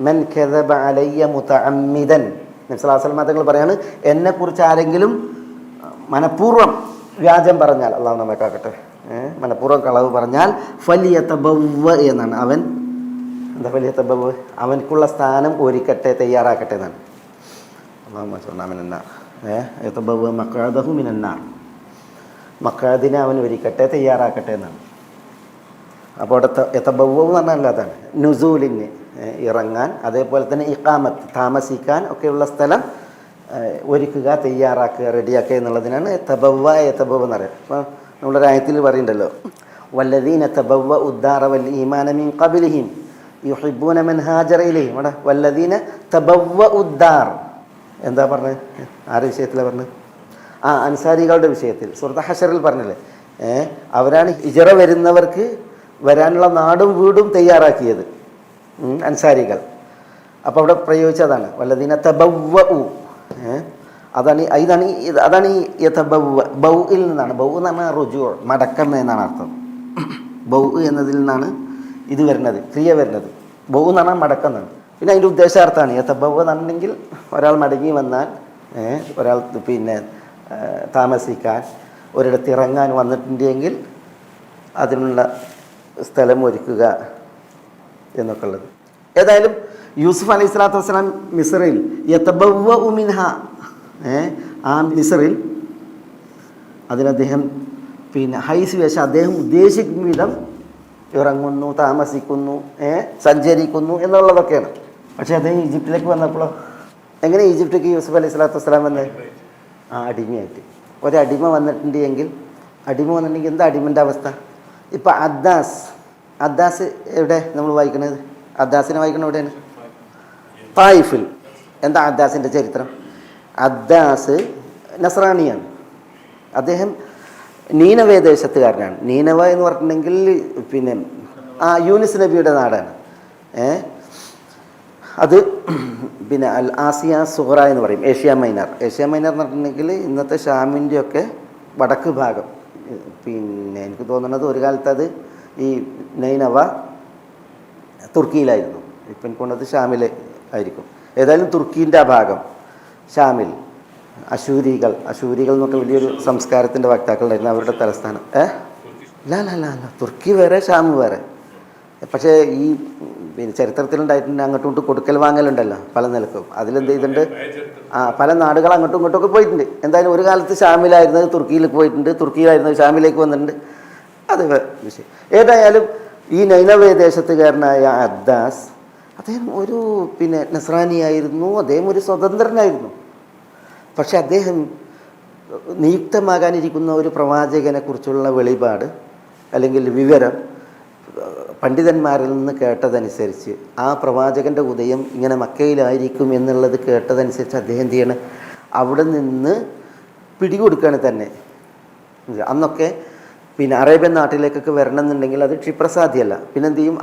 S1: മൻ കദബ അലയ്യ മുതഅമ്മിദൻ. നബി സല്ലല്ലാഹു അലൈഹി വസല്ലം തങ്ങൾ പറയാണ്, എന്നെക്കുറിച്ച് ആരെങ്കിലും മനഃപൂർവ്വം വ്യാജം പറഞ്ഞാൽ, അള്ളാഹു നമ്മെ കാക്കട്ടെ, മനഃപൂർവ്വം കളവ് പറഞ്ഞാൽ ഫലിയതബവ്വ എന്നാണ്, അവൻ എന്താ ഫലിയതബവ്വ, അവൻക്കുള്ള സ്ഥാനം ഒരുക്കട്ടെ, തയ്യാറാക്കട്ടെ എന്നാണ്. അല്ലാഹുമ്മ സ്വല്ലി മിനന്നാർ യതബവ്വ മഖ്അദഹു മിനന്നാർ, മഖ്അദിനെ അവൻ ഒരുക്കട്ടെ, തയ്യാറാക്കട്ടെ എന്നാണ്. അപ്പോൾ അവിടെ യതബവ്വ എന്ന് പറഞ്ഞാൽ അല്ലാതാണ് നുസൂലിന് ഇറങ്ങാൻ, അതേപോലെ തന്നെ ഇഖാമത്ത് താമസിക്കാൻ ഒക്കെയുള്ള സ്ഥലം ഒരുക്കുക, തയ്യാറാക്കുക, റെഡിയാക്കുക എന്നുള്ളതിനാണ് തബവ്വ യതബവ്വ എന്ന് പറയുന്നത്. അപ്പോൾ നമ്മളൊരു ആയത്തിൽ പറയുന്നുണ്ടല്ലോ, വല്ലദീന തബവ്വഉ ഉദ്ദാറ വൽ ഈമാന മിൻ ഖബ്ലിഹിം യുഹിബ്ബൂന മൻ ഹാജറ ഇലൈഹിം. അവിടെ വല്ലദീന തബവ്വഉ ഉദ്ദാർ എന്താ പറഞ്ഞത്? ആരുടെ വിഷയത്തിലാണ് പറഞ്ഞത്? അൻസാരികളുടെ വിഷയത്തിൽ സൂറത്ത് ഹശറിൽ പറഞ്ഞില്ലേ, അവരാണ് ഹിജ്റ വരുന്നവർക്ക് വരാനുള്ള നാടും വീടും തയ്യാറാക്കിയത്, അൻസാരികൾ. അപ്പോൾ അവിടെ പ്രയോഗിച്ചതാണ് വല്ലദീന തബവ്വഉ. അതാണ് ഈ യതബവ്വ, ബൗഇൽ നിന്നാണ്. ബൗ എന്ന് പറഞ്ഞാൽ റുജൂ, മടക്കം എന്നാണ് അർത്ഥം. ബൗ എന്നതിൽ നിന്നാണ് ഇത് വരുന്നത്, ക്രിയ വരുന്നത്. ബൗ എന്ന് പറഞ്ഞാൽ മടക്കം എന്നാണ്. പിന്നെ അതിൻ്റെ ഉദ്ദേശാർത്ഥമാണ് യതബവ്വ എന്നുണ്ടെങ്കിൽ ഒരാൾ മടങ്ങി വന്നാൽ, ഒരാൾ പിന്നെ താമസിക്കാൻ ഒരിടത്ത് ഇറങ്ങാൻ വന്നിട്ടുണ്ടെങ്കിൽ അതിനുള്ള സ്ഥലം ഒരുക്കുക എന്നൊക്കെ ഉള്ളത്. ഏതായാലും യൂസുഫ് അലൈഹി സ്വലാത്തു വസ്സലാം മിസ്റിൽ യതബവ്വഉ മിൻഹ, ആ മിസ്റിൽ അതിനദ്ദേഹം പിന്നെ ഹൈസ് വേഷം അദ്ദേഹം ഉദ്ദേശിക്കും വിധം ഇറങ്ങുന്നു, താമസിക്കുന്നു, സഞ്ചരിക്കുന്നു എന്നുള്ളതൊക്കെയാണ്. പക്ഷേ അദ്ദേഹം ഈജിപ്തിലേക്ക് വന്നപ്പോഴോ എങ്ങനെ ഈജിപ്തിലേക്ക് യൂസുഫ് അലൈഹി സ്വലാത്തു വസ്സലാം വന്നത്? അടിമയായിട്ട്. ഒരടിമ വന്നിട്ടുണ്ടെങ്കിൽ, എന്താ അടിമൻ്റെ അവസ്ഥ? ഇപ്പം അദ്ദാസ് എവിടെ നമ്മൾ വായിക്കുന്നത്? അദ്ദാസിനെ വായിക്കുന്നത് എവിടെയാണ്? തായിഫിൽ. എന്താ അദ്ദാസിൻ്റെ ചരിത്രം? അദ്ദാസ് നസ്രാണിയാണ്. അദ്ദേഹം നീനവേ ദേശത്തുകാരനാണ്. നീനവ എന്ന് പറഞ്ഞിട്ടുണ്ടെങ്കിൽ പിന്നെ യൂനിസ് നബിയുടെ നാടാണ്. അത് പിന്നെ അൽ ആസിയ സുഹറ എന്ന് പറയും, ഏഷ്യ മൈനർ എന്ന് പറഞ്ഞിട്ടുണ്ടെങ്കിൽ ഇന്നത്തെ ഷാമിൻ്റെയൊക്കെ വടക്ക് ഭാഗം. പിന്നെ എനിക്ക് തോന്നുന്നത് ഒരു കാലത്ത് അത് ഈ നൈനവ തുർക്കിയിലായിരുന്നു, ഇപ്പം എനിക്ക് തോന്നുന്നത് ഷാമിൽ ആയിരിക്കും. ഏതായാലും തുർക്കീൻ്റെ ആ ഭാഗം ഷാമിൽ അശൂരികൾ എന്നൊക്കെ വലിയൊരു സംസ്കാരത്തിൻ്റെ വക്താക്കളുണ്ടായിരുന്നു, അവരുടെ തലസ്ഥാനം. അല്ല തുർക്കി വേറെ ഷാം വേറെ. പക്ഷേ ഈ പിന്നെ ചരിത്രത്തിലുണ്ടായിട്ടുണ്ട് അങ്ങോട്ടും ഇങ്ങോട്ടും കൊടുക്കൽ വാങ്ങലുണ്ടല്ലോ പല നിലക്കും. അതിലെന്ത് ചെയ്തിട്ടുണ്ട്, പല നാടുകൾ അങ്ങോട്ടും ഇങ്ങോട്ടും ഒക്കെ പോയിട്ടുണ്ട്. എന്തായാലും ഒരു കാലത്ത് ഷാമിലായിരുന്നത് തുർക്കിയിലേക്ക് പോയിട്ടുണ്ട്, തുർക്കിയിലായിരുന്നത് ഷാമിലേക്ക് വന്നിട്ടുണ്ട്. അത് വിഷയം. ഏതായാലും ഈ നൈനവേ ദേശത്തുകാരനായ അദ്ദാസ്, അദ്ദേഹം ഒരു പിന്നെ നസ്രാനിയായിരുന്നു, അദ്ദേഹം ഒരു സ്വതന്ത്രനായിരുന്നു. പക്ഷെ അദ്ദേഹം നിയുക്തമാകാനിരിക്കുന്ന ഒരു പ്രവാചകനെ കുറിച്ചുള്ള വെളിപാട് അല്ലെങ്കിൽ വിവരം പണ്ഡിതന്മാരിൽ നിന്ന് കേട്ടതനുസരിച്ച് ആ പ്രവാചകൻ്റെ ഉദയം ഇങ്ങനെ മക്കയിലായിരിക്കും എന്നുള്ളത് കേട്ടതനുസരിച്ച് അദ്ദേഹം എന്ത് ചെയ്യണം, അവിടെ നിന്ന് പിടികൊടുക്കുകയാണ് തന്നെ. അന്നൊക്കെ പിന്നെ അറേബ്യൻ നാട്ടിലേക്കൊക്കെ വരണം എന്നുണ്ടെങ്കിൽ അത് ക്ഷിപ്രസാധ്യമല്ല. പിന്നെ എന്ത് ചെയ്യും,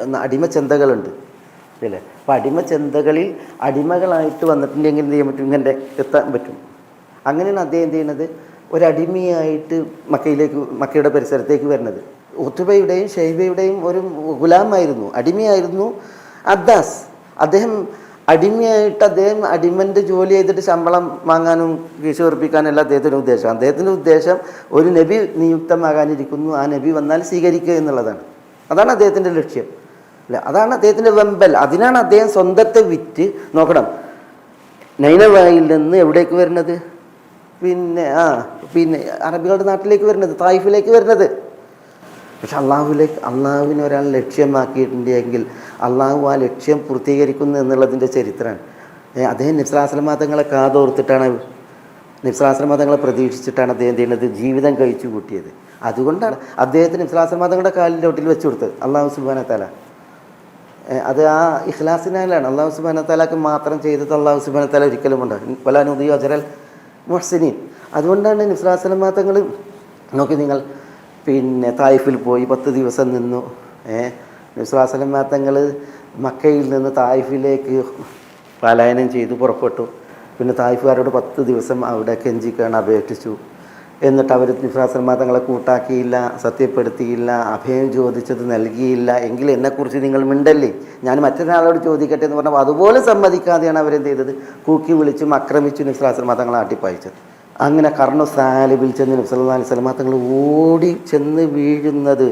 S1: അന്ന് അടിമച്ചന്തകളുണ്ട് അല്ലേ. അപ്പോൾ അടിമച്ചന്തകളിൽ അടിമകളായിട്ട് വന്നിട്ടുണ്ടെങ്കിൽ എന്ത് ചെയ്യാൻ പറ്റും, ഇങ്ങനെ എത്താൻ പറ്റും. അങ്ങനെയാണ് അദ്ദേഹം എന്ത് ചെയ്യുന്നത്, ഒരടിമയായിട്ട് മക്കയുടെ പരിസരത്തേക്ക് വരുന്നത്. ഉത്ബയുടെയും ഷൈബയുടെയും ഒരു ഗുലാമായിരുന്നു, അടിമയായിരുന്നു അദ്ദാസ്. അദ്ദേഹം അടിമയായിട്ട് അടിമൻ്റെ ജോലി ചെയ്തിട്ട് ശമ്പളം വാങ്ങാനും കീശ ഉറപ്പിക്കാനല്ല അദ്ദേഹത്തിൻ്റെ ഉദ്ദേശം. അദ്ദേഹത്തിൻ്റെ ഉദ്ദേശം ഒരു നബി നിയുക്തമാകാനിരിക്കുന്നു, ആ നബി വന്നാൽ സ്വീകരിക്കുക എന്നുള്ളതാണ്. അതാണ് അദ്ദേഹത്തിൻ്റെ ലക്ഷ്യം അല്ല, അതാണ് അദ്ദേഹത്തിൻ്റെ വെമ്പൽ. അതിനാണ് അദ്ദേഹം സ്വന്തത്തെ വിറ്റ്. നോക്കണം, നൈനവായിൽ നിന്ന് എവിടേക്ക് വരുന്നത്, പിന്നെ അറബികളുടെ നാട്ടിലേക്ക് വരുന്നത്, തായിഫിലേക്ക് വരുന്നത്. പക്ഷെ അള്ളാഹുവിനെ ഒരാൾ ലക്ഷ്യമാക്കിയിട്ടുണ്ടെങ്കിൽ അള്ളാഹു ആ ലക്ഷ്യം പൂർത്തീകരിക്കുന്നു എന്നുള്ളതിൻ്റെ ചരിത്രമാണ്. അദ്ദേഹം നബി സ്വല്ലല്ലാഹു അലൈഹി വസല്ലം തങ്ങളെ കാതോർത്തിട്ടാണ്, നബി സ്വല്ലല്ലാഹു അലൈഹി വസല്ലം തങ്ങളെ പ്രതീക്ഷിച്ചിട്ടാണ് അദ്ദേഹം ചെയ്യുന്നത്, ജീവിതം കഴിച്ചു കൂട്ടിയത്. അതുകൊണ്ടാണ് അദ്ദേഹത്തിന് നബി സ്വല്ലല്ലാഹു അലൈഹി വസല്ലം തങ്ങളുടെ കാലിൻ്റെ ഒട്ടിൽ വെച്ച് കൊടുത്തത് അള്ളാഹു സുബ്ഹാനഹു വ തആല. അത് ആ ഇഖ്ലാസിനാലാണ്. അള്ളാഹു സുബ്ഹാനഹു വ തആലക്ക് മാത്രം ചെയ്തത് അള്ളാഹു സുബ്ഹാനഹു വ തആല ഒരിക്കലും ഉണ്ടാകും, വലാ നുദിഉ അജ്റൽ മുഹ്സിനീൻ. അതുകൊണ്ടാണ് നബി സ്വല്ലല്ലാഹു അലൈഹി വസല്ലം തങ്ങൾ നോക്കി, നിങ്ങൾ പിന്നെ തായിഫിൽ പോയി 10 ദിവസം നിന്നു. നബി സ്വല്ലല്ലാഹു അലൈഹി വസല്ലം തങ്ങൾ മക്കയിൽ നിന്ന് തായിഫിലേക്ക് പലായനം ചെയ്തു പുറപ്പെട്ടു. പിന്നെ തായിഫുകാരോട് 10 ദിവസം അവിടെ കെഞ്ചിക്കാണ്, അപേക്ഷിച്ചു. എന്നിട്ട് അവർ നിഫ്രാസന്മാർ തങ്ങളെ കൂട്ടാക്കിയില്ല, സത്യപ്പെടുത്തിയില്ല, അഭയം ചോദിച്ചത് നൽകിയില്ല എങ്കിൽ എന്നെക്കുറിച്ച് നിങ്ങൾ മിണ്ടല്ലേ, ഞാൻ മറ്റൊരാളോട് ചോദിക്കട്ടെ എന്ന് പറഞ്ഞപ്പോൾ അതുപോലെ സമ്മതിക്കാതെയാണ് അവരെന്ത് ചെയ്തത്, കൂക്കി വിളിച്ചും ആക്രമിച്ചു നിഫ്രാസന്മാർ തങ്ങളെ ആട്ടിപ്പായിച്ചത്. അങ്ങനെ കർണു സാലിബിൽ ചെന്ന് നബി സല്ലല്ലാഹു അലൈഹി വസല്ലം തങ്ങൾ ഓടി ചെന്ന് വീഴുന്നത്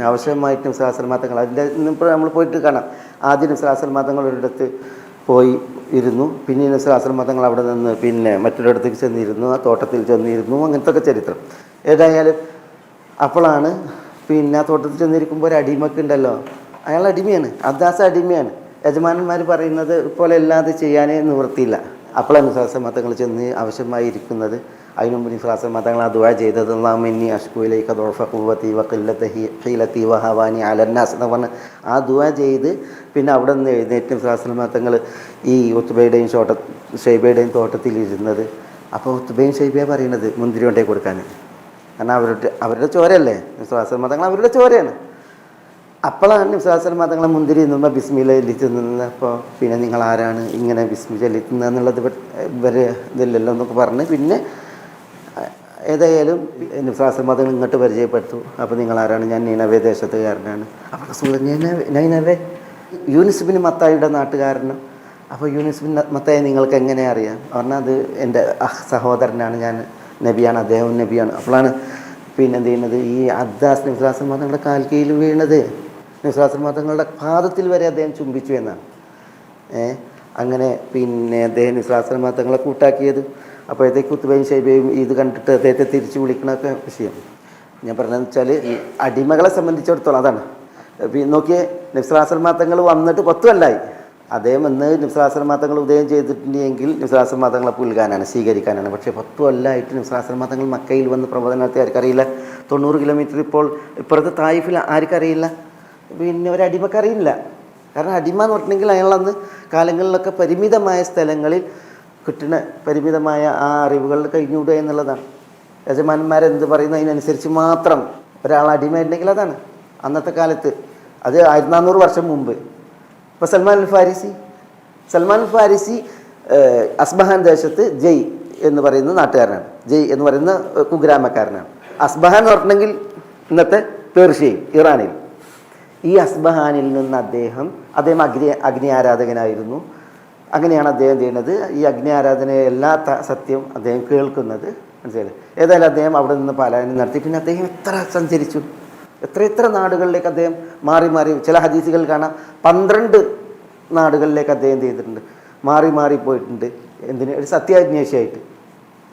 S1: ആവശ്യമായിട്ട് നബി സല്ലല്ലാഹു അലൈഹി വസല്ലം തങ്ങൾ അതിൻ്റെ ഇപ്പോൾ നമ്മൾ പോയിട്ട് കാണാം. ആദ്യം നബി സല്ലല്ലാഹു അലൈഹി വസല്ലം തങ്ങൾ ഒരിടത്ത് പോയി ഇരുന്നു, പിന്നെ നബി സല്ലല്ലാഹു അലൈഹി വസല്ലം തങ്ങൾ അവിടെ നിന്ന് പിന്നെ മറ്റൊരിടത്തേക്ക് ചെന്നിരുന്നു, ആ തോട്ടത്തിൽ ചെന്നിരുന്നു, അങ്ങനത്തെ ഒക്കെ ചരിത്രം. ഏതായാലും അപ്പോഴാണ് പിന്നെ ആ തോട്ടത്തിൽ ചെന്നിരിക്കുമ്പോൾ ഒരു അടിമക്കുണ്ടല്ലോ, അയാൾ അടിമയാണ്, അദ്ദാസ അടിമയാണ്. യജമാനന്മാർ പറയുന്നത് പോലെ അല്ലാതെ ചെയ്യാനേ നിവൃത്തിയില്ല. അപ്പോഴാണ് നിഫ്രാസ തങ്ങൾ ചെന്ന് ആവശ്യമായി ഇരിക്കുന്നത്. അതിനു മുമ്പ് നിഫ്രാസ തങ്ങൾ ആ ദുആ ചെയ്തത് അല്ലാഹുമ്മ അശ്കുഇലൈക ദുഅഫ ഖുവ്വതി വഖില്ലത ഹീലതി വഹവാനി അലന്നാസ് എന്ന് പറഞ്ഞ് ആ ദുആ ചെയ്ത് പിന്നെ അവിടെ നിന്ന് എഴുന്നേറ്റ് നിഫ്രാസ തങ്ങൾ ഈ ഉത്ബയുടെയും ഷൈബയുടെയും തോട്ടത്തിലിരുന്നത്. അപ്പോൾ ഉത്ബയും ഷൈബയും പറയുന്നത് മുന്തിരി കൊണ്ടേ കൊടുക്കാൻ, കാരണം അവരുടെ ചോരയല്ലേ, നിഫ്രാസ തങ്ങൾ അവരുടെ ചോരയാണ്. അപ്പോഴാണ് നിഫ്രാസ തങ്ങളെ മുന്തിരി നിന്നുമ്പോൾ ബിസ്മില്ല ചൊല്ലി തിന്നപ്പോൾ പിന്നെ നിങ്ങൾ ആരാണ് ഇങ്ങനെ ബിസ്മി ചൊല്ലി തിന്നുള്ളത്, ഇവർ ഇതില്ലല്ലോ എന്നൊക്കെ പറഞ്ഞ് പിന്നെ ഏതായാലും നിഫ്രാസ തങ്ങൾ ഇങ്ങോട്ട് പരിചയപ്പെട്ടു. അപ്പോൾ നിങ്ങൾ ആരാണ്, ഞാൻ നൈനവേ ദേശത്തുകാരനാണ്. അപ്പോൾ റസൂൽ നൈനവേ യൂനുസ് ബിൻ മത്തായിയുടെ നാട്ടുകാരനും. അപ്പോൾ യൂനുസ് ബിൻ മത്തായി നിങ്ങൾക്ക് എങ്ങനെ അറിയാം പറഞ്ഞാൽ അത് എൻ്റെ സഹോദരനാണ്, ഞാൻ നബിയാണ്, അദ്ദേഹം നബിയാണ്. അപ്പോഴാണ് പിന്നെ എന്ത് ചെയ്യുന്നത്, ഈ അദ്ദാസ് നിഫ്രാസ തങ്ങളുടെ കാൽക്കീയിൽ വീണത്, നിഫ്രാസ തങ്ങളുടെ പാദത്തിൽ വരെ അദ്ദേഹം ചുംബിച്ചു എന്നാണ്. അങ്ങനെ പിന്നെ അദ്ദേഹം നിഫ്രാസ തങ്ങളെ കൂട്ടാക്കിയത്. അപ്പോഴത്തേക്ക് ഉത്ബയും ഷൈബയും ഇത് കണ്ടിട്ട് അദ്ദേഹത്തെ തിരിച്ചു വിളിക്കണമൊക്കെ വിഷയം ഞാൻ പറഞ്ഞതെന്ന് വെച്ചാൽ ഈ അടിമകളെ സംബന്ധിച്ചിടത്തോളം അതാണ്. നോക്കിയേ, നിഫ്രാസ തങ്ങൾ വന്നിട്ട് 10 കൊല്ലമായി. അദ്ദേഹം ഇന്ന് നിഫ്രാസ തങ്ങൾ ഉദയം ചെയ്തിട്ടുണ്ടെങ്കിൽ നിഫ്രാസ തങ്ങളെ പുൽകാനാണ്, സ്വീകരിക്കാനാണ്. പക്ഷേ 10 കൊല്ലമായിട്ട് നിഫ്രാസ തങ്ങൾ മക്കയിൽ വന്ന് പ്രബോധനം നടത്തി ആർക്കറിയില്ല. 90 കിലോമീറ്റർ ഇപ്പോൾ ഇപ്പുറത്ത് തായിഫിൽ ആർക്കറിയില്ല, പിന്നെ ഒരു അടിമക്കറിയില്ല. കാരണം അടിമ എന്ന് പറഞ്ഞിട്ടുണ്ടെങ്കിൽ അയാളന്ന് കാലങ്ങളിലൊക്കെ പരിമിതമായ സ്ഥലങ്ങളിൽ കിട്ടുന്ന പരിമിതമായ ആ അറിവുകൾ കഴിഞ്ഞുകൂടുക എന്നുള്ളതാണ്. യജമാനന്മാരെന്ത് പറയുന്നു അതിനനുസരിച്ച് മാത്രം ഒരാൾ അടിമയുണ്ടെങ്കിൽ അതാണ് അന്നത്തെ കാലത്ത്. അത് 1400 വർഷം മുമ്പ്. ഇപ്പോൾ സൽമാൻ അൽ ഫാരിസി അസ്ബഹാൻ ദേശത്ത് ജയ് എന്ന് പറയുന്ന നാട്ടുകാരനാണ്, ജയ് എന്ന് പറയുന്ന കുഗ്രാമക്കാരനാണ്. അസ്ബഹാൻ എന്ന് പറഞ്ഞിട്ടുണ്ടെങ്കിൽ ഇന്നത്തെ പേർഷ്യയിൽ, ഇറാനിൽ. ഈ അസ്ബഹാനിൽ നിന്ന് അദ്ദേഹം അഗ്നി ആരാധകനായിരുന്നു. അങ്ങനെയാണ് അദ്ദേഹം ചെയ്യുന്നത്. ഈ അഗ്നി ആരാധനയെ എല്ലാ സത്യവും അദ്ദേഹം കേൾക്കുന്നത്, മനസ്സിലായില്ലേ. ഏതായാലും അദ്ദേഹം അവിടെ നിന്ന് പലായനം നടത്തി. പിന്നെ അദ്ദേഹം എത്ര സഞ്ചരിച്ചു, എത്ര നാടുകളിലേക്ക് അദ്ദേഹം മാറി ചില ഹദീസുകൾ കാണാം 12 നാടുകളിലേക്ക് അദ്ദേഹം ചെയ്തിട്ടുണ്ട്, മാറി പോയിട്ടുണ്ട്. എന്തിന്, ഒരു സത്യാന്വേഷിയായിട്ട്.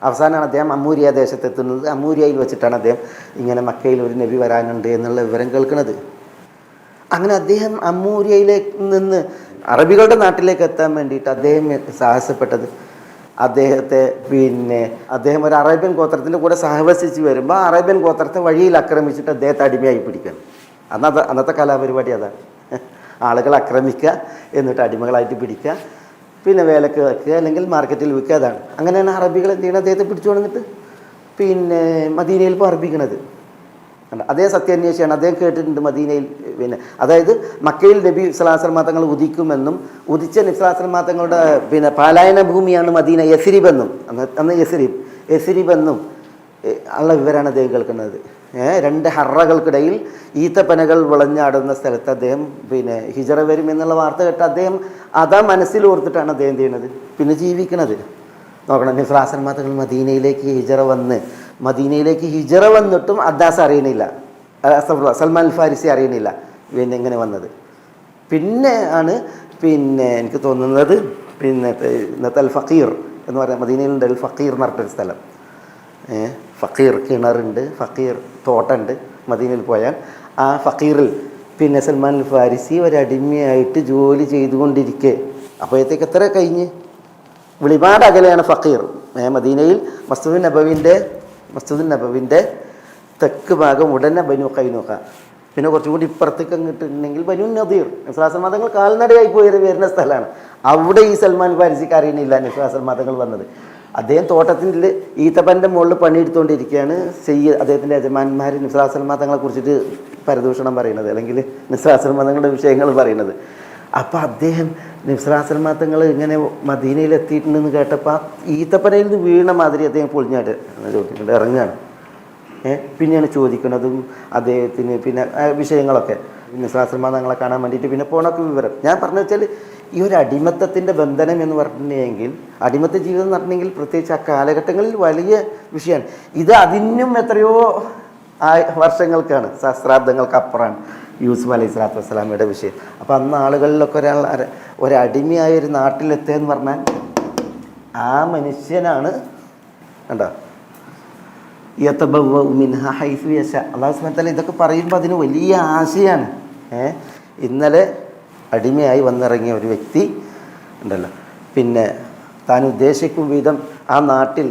S1: അവസാനമാണ് അദ്ദേഹം അമ്മൂരിയ ദേശത്തെത്തുന്നത്. അമ്മൂരിയയിൽ വെച്ചിട്ടാണ് അദ്ദേഹം ഇങ്ങനെ മക്കയിൽ ഒരു നബി വരാനുണ്ട് എന്നുള്ള വിവരം കേൾക്കുന്നത്. അങ്ങനെ അദ്ദേഹം അമ്മൂരിയയിലേക്ക് നിന്ന് അറബികളുടെ നാട്ടിലേക്ക് എത്താൻ വേണ്ടിയിട്ട് അദ്ദേഹം സാഹസപ്പെട്ടത്, അദ്ദേഹം ഒരു അറേബ്യൻ ഗോത്രത്തിൻ്റെ കൂടെ സഹവസിച്ച് വരുമ്പോൾ അറേബ്യൻ ഗോത്രത്തെ വഴിയിൽ ആക്രമിച്ചിട്ട് അദ്ദേഹത്തെ അടിമയായി പിടിക്കണം. അന്നത്തെ കലാപരിപാടി അതാണ്. ആളുകൾ ആക്രമിക്കുക, എന്നിട്ട് അടിമകളായിട്ട് പിടിക്കുക, പിന്നെ വേലക്ക് വെക്കുക, അല്ലെങ്കിൽ മാർക്കറ്റിൽ വിൽക്കുക. അതാണ്. അങ്ങനെയാണ് അറബികൾ എന്ത് ചെയ്യണം, അദ്ദേഹത്തെ പിടിച്ചു കൊണ്ടിട്ട് പിന്നെ മദീനയിൽ പാർപ്പിക്കണത്. അതേ സത്യാന്വേഷിയാണ്. അദ്ദേഹം കേട്ടിട്ടുണ്ട് മദീനയിൽ അതായത് മക്കയിൽ നബി സ്വല്ലല്ലാഹു അലൈഹി വസല്ലം തങ്ങൾ ഉദിക്കുമെന്നും ഉദിച്ച നബി സ്വല്ലല്ലാഹു അലൈഹി വസല്ലം തങ്ങളുടെ പാലായന ഭൂമിയാണ് മദീന, യസ്രിബെന്നും അന്ന് യസ്രിബെന്നും ഉള്ള വിവരമാണ് അദ്ദേഹം കേൾക്കുന്നത്. 2 ഹറകൾക്കിടയിൽ ഈത്തപ്പനകൾ വിളഞ്ഞാടുന്ന സ്ഥലത്ത് അദ്ദേഹം ഹിജറ വരും എന്നുള്ള വാർത്ത കേട്ട് അദ്ദേഹം അതാ മനസ്സിൽ ഓർത്തിട്ടാണ് അദ്ദേഹം ചെയ്യുന്നത്, പിന്നെ ജീവിക്കണത്. നോക്കണം, നബി സ്വല്ലല്ലാഹു അലൈഹി വസല്ലം തങ്ങൾ മദീനയിലേക്ക് ഹിജറ വന്നിട്ടും അദ്ദാസ് അറിയണില്ല, സൽമാൻ അൽ ഫാരിസി അറിയണില്ല ഇങ്ങനെ വന്നത്. പിന്നെ ആണ് എനിക്ക് തോന്നുന്നത് ഇന്നത്തെ അൽ ഫക്കീർ എന്ന് പറയാം, മദീനയിലുണ്ട് അൽ ഫക്കീർ എന്ന് പറഞ്ഞിട്ടൊരു സ്ഥലം. ഫക്കീർ കിണറുണ്ട്, ഫക്കീർ തോട്ടമുണ്ട് മദീനയിൽ പോയാൽ. ആ ഫക്കീറിൽ സൽമാൻ അൽ ഫാരിസി ഒരടിമയായിട്ട് ജോലി ചെയ്തുകൊണ്ടിരിക്കെ അപ്പോഴത്തേക്ക് എത്ര കഴിഞ്ഞ് ഒരുപാട് അകലെയാണ് ഫക്കീർ. മദീനയിൽ മസ്ജിദുൻ നബവിൻ്റെ തെക്ക് ഭാഗം ഉടനെ ബനു ഖൈനുഖ, പിന്നെ കുറച്ചുകൂടി ഇപ്പുറത്തേക്ക് അങ്ങോട്ടുണ്ടെങ്കിൽ ബനു നദീർ. നിഫ്രാസ മതങ്ങൾ കാൽനടയായി പോയി വരുന്ന സ്ഥലമാണ്. അവിടെ ഈ സൽമാൻ ഫാരിസിക്ക് അറിയണില്ല നിഫ്രാസ മതങ്ങൾ വന്നത്. അദ്ദേഹം തോട്ടത്തിൽ ഈത്തപ്പൻ്റെ മുകളിൽ പണിയെടുത്തുകൊണ്ടിരിക്കുകയാണ്. അദ്ദേഹത്തിൻ്റെ യജമാന്മാർ നിഫ്രാസ മതങ്ങളെ കുറിച്ചിട്ട് പരദൂഷണം പറയുന്നത്, അല്ലെങ്കിൽ നിഫ്രാസ മതങ്ങളുടെ വിഷയങ്ങൾ പറയുന്നത്. അപ്പം അദ്ദേഹം നബിസ്വല്ലല്ലാഹു തങ്ങൾ ഇങ്ങനെ മദീനയിൽ എത്തിയിട്ടുണ്ടെന്ന് കേട്ടപ്പോൾ ആ ഈത്തപ്പനയിൽ നിന്ന് വീണ മാതിരി അദ്ദേഹം പൊളിഞ്ഞാട്ട് ചോദിക്കുന്നുണ്ട്, ഇറങ്ങുകയാണ്. പിന്നെയാണ് ചോദിക്കുന്നതും അദ്ദേഹത്തിന് പിന്നെ വിഷയങ്ങളൊക്കെ നബിസ്വല്ലല്ലാഹു തങ്ങളെ കാണാൻ വേണ്ടിയിട്ട് പിന്നെ പോണൊക്കെ വിവരം. ഞാൻ പറഞ്ഞു വെച്ചാൽ ഈ ഒരു അടിമത്തത്തിൻ്റെ ബന്ധനം എന്ന് പറഞ്ഞെങ്കിൽ, അടിമത്ത ജീവിതം എന്ന് പറഞ്ഞെങ്കിൽ പ്രത്യേകിച്ച് ആ കാലഘട്ടങ്ങളിൽ വലിയ വിഷയമാണ്. ഇത് അതിനും എത്രയോ വർഷങ്ങൾക്കാണ്, സഹസ്രാബ്ദങ്ങൾക്ക് അപ്പുറമാണ് യൂസുഫ് അലൈഹി സ്വലാത്തു വസ്സലാമയുടെ വിഷയം. അപ്പോൾ അന്ന് ആളുകളിലൊക്കെ ഒരടിമയായ ഒരു നാട്ടിലെത്തുക എന്ന് പറഞ്ഞാൽ ആ മനുഷ്യനാണ് കണ്ടോ യതബവ്വഉ മിൻഹാ ഹൈസു യശാ. അല്ലാഹു സുബ്ഹാനഹു വ തആല ഇതൊക്കെ പറയുമ്പോൾ അതിന് വലിയ ആശയാണ്. ഇന്നലെ അടിമയായി വന്നിറങ്ങിയ ഒരു വ്യക്തി ഉണ്ടല്ലോ, പിന്നെ താൻ ഉദ്ദേശിക്കും വിധം ആ നാട്ടിൽ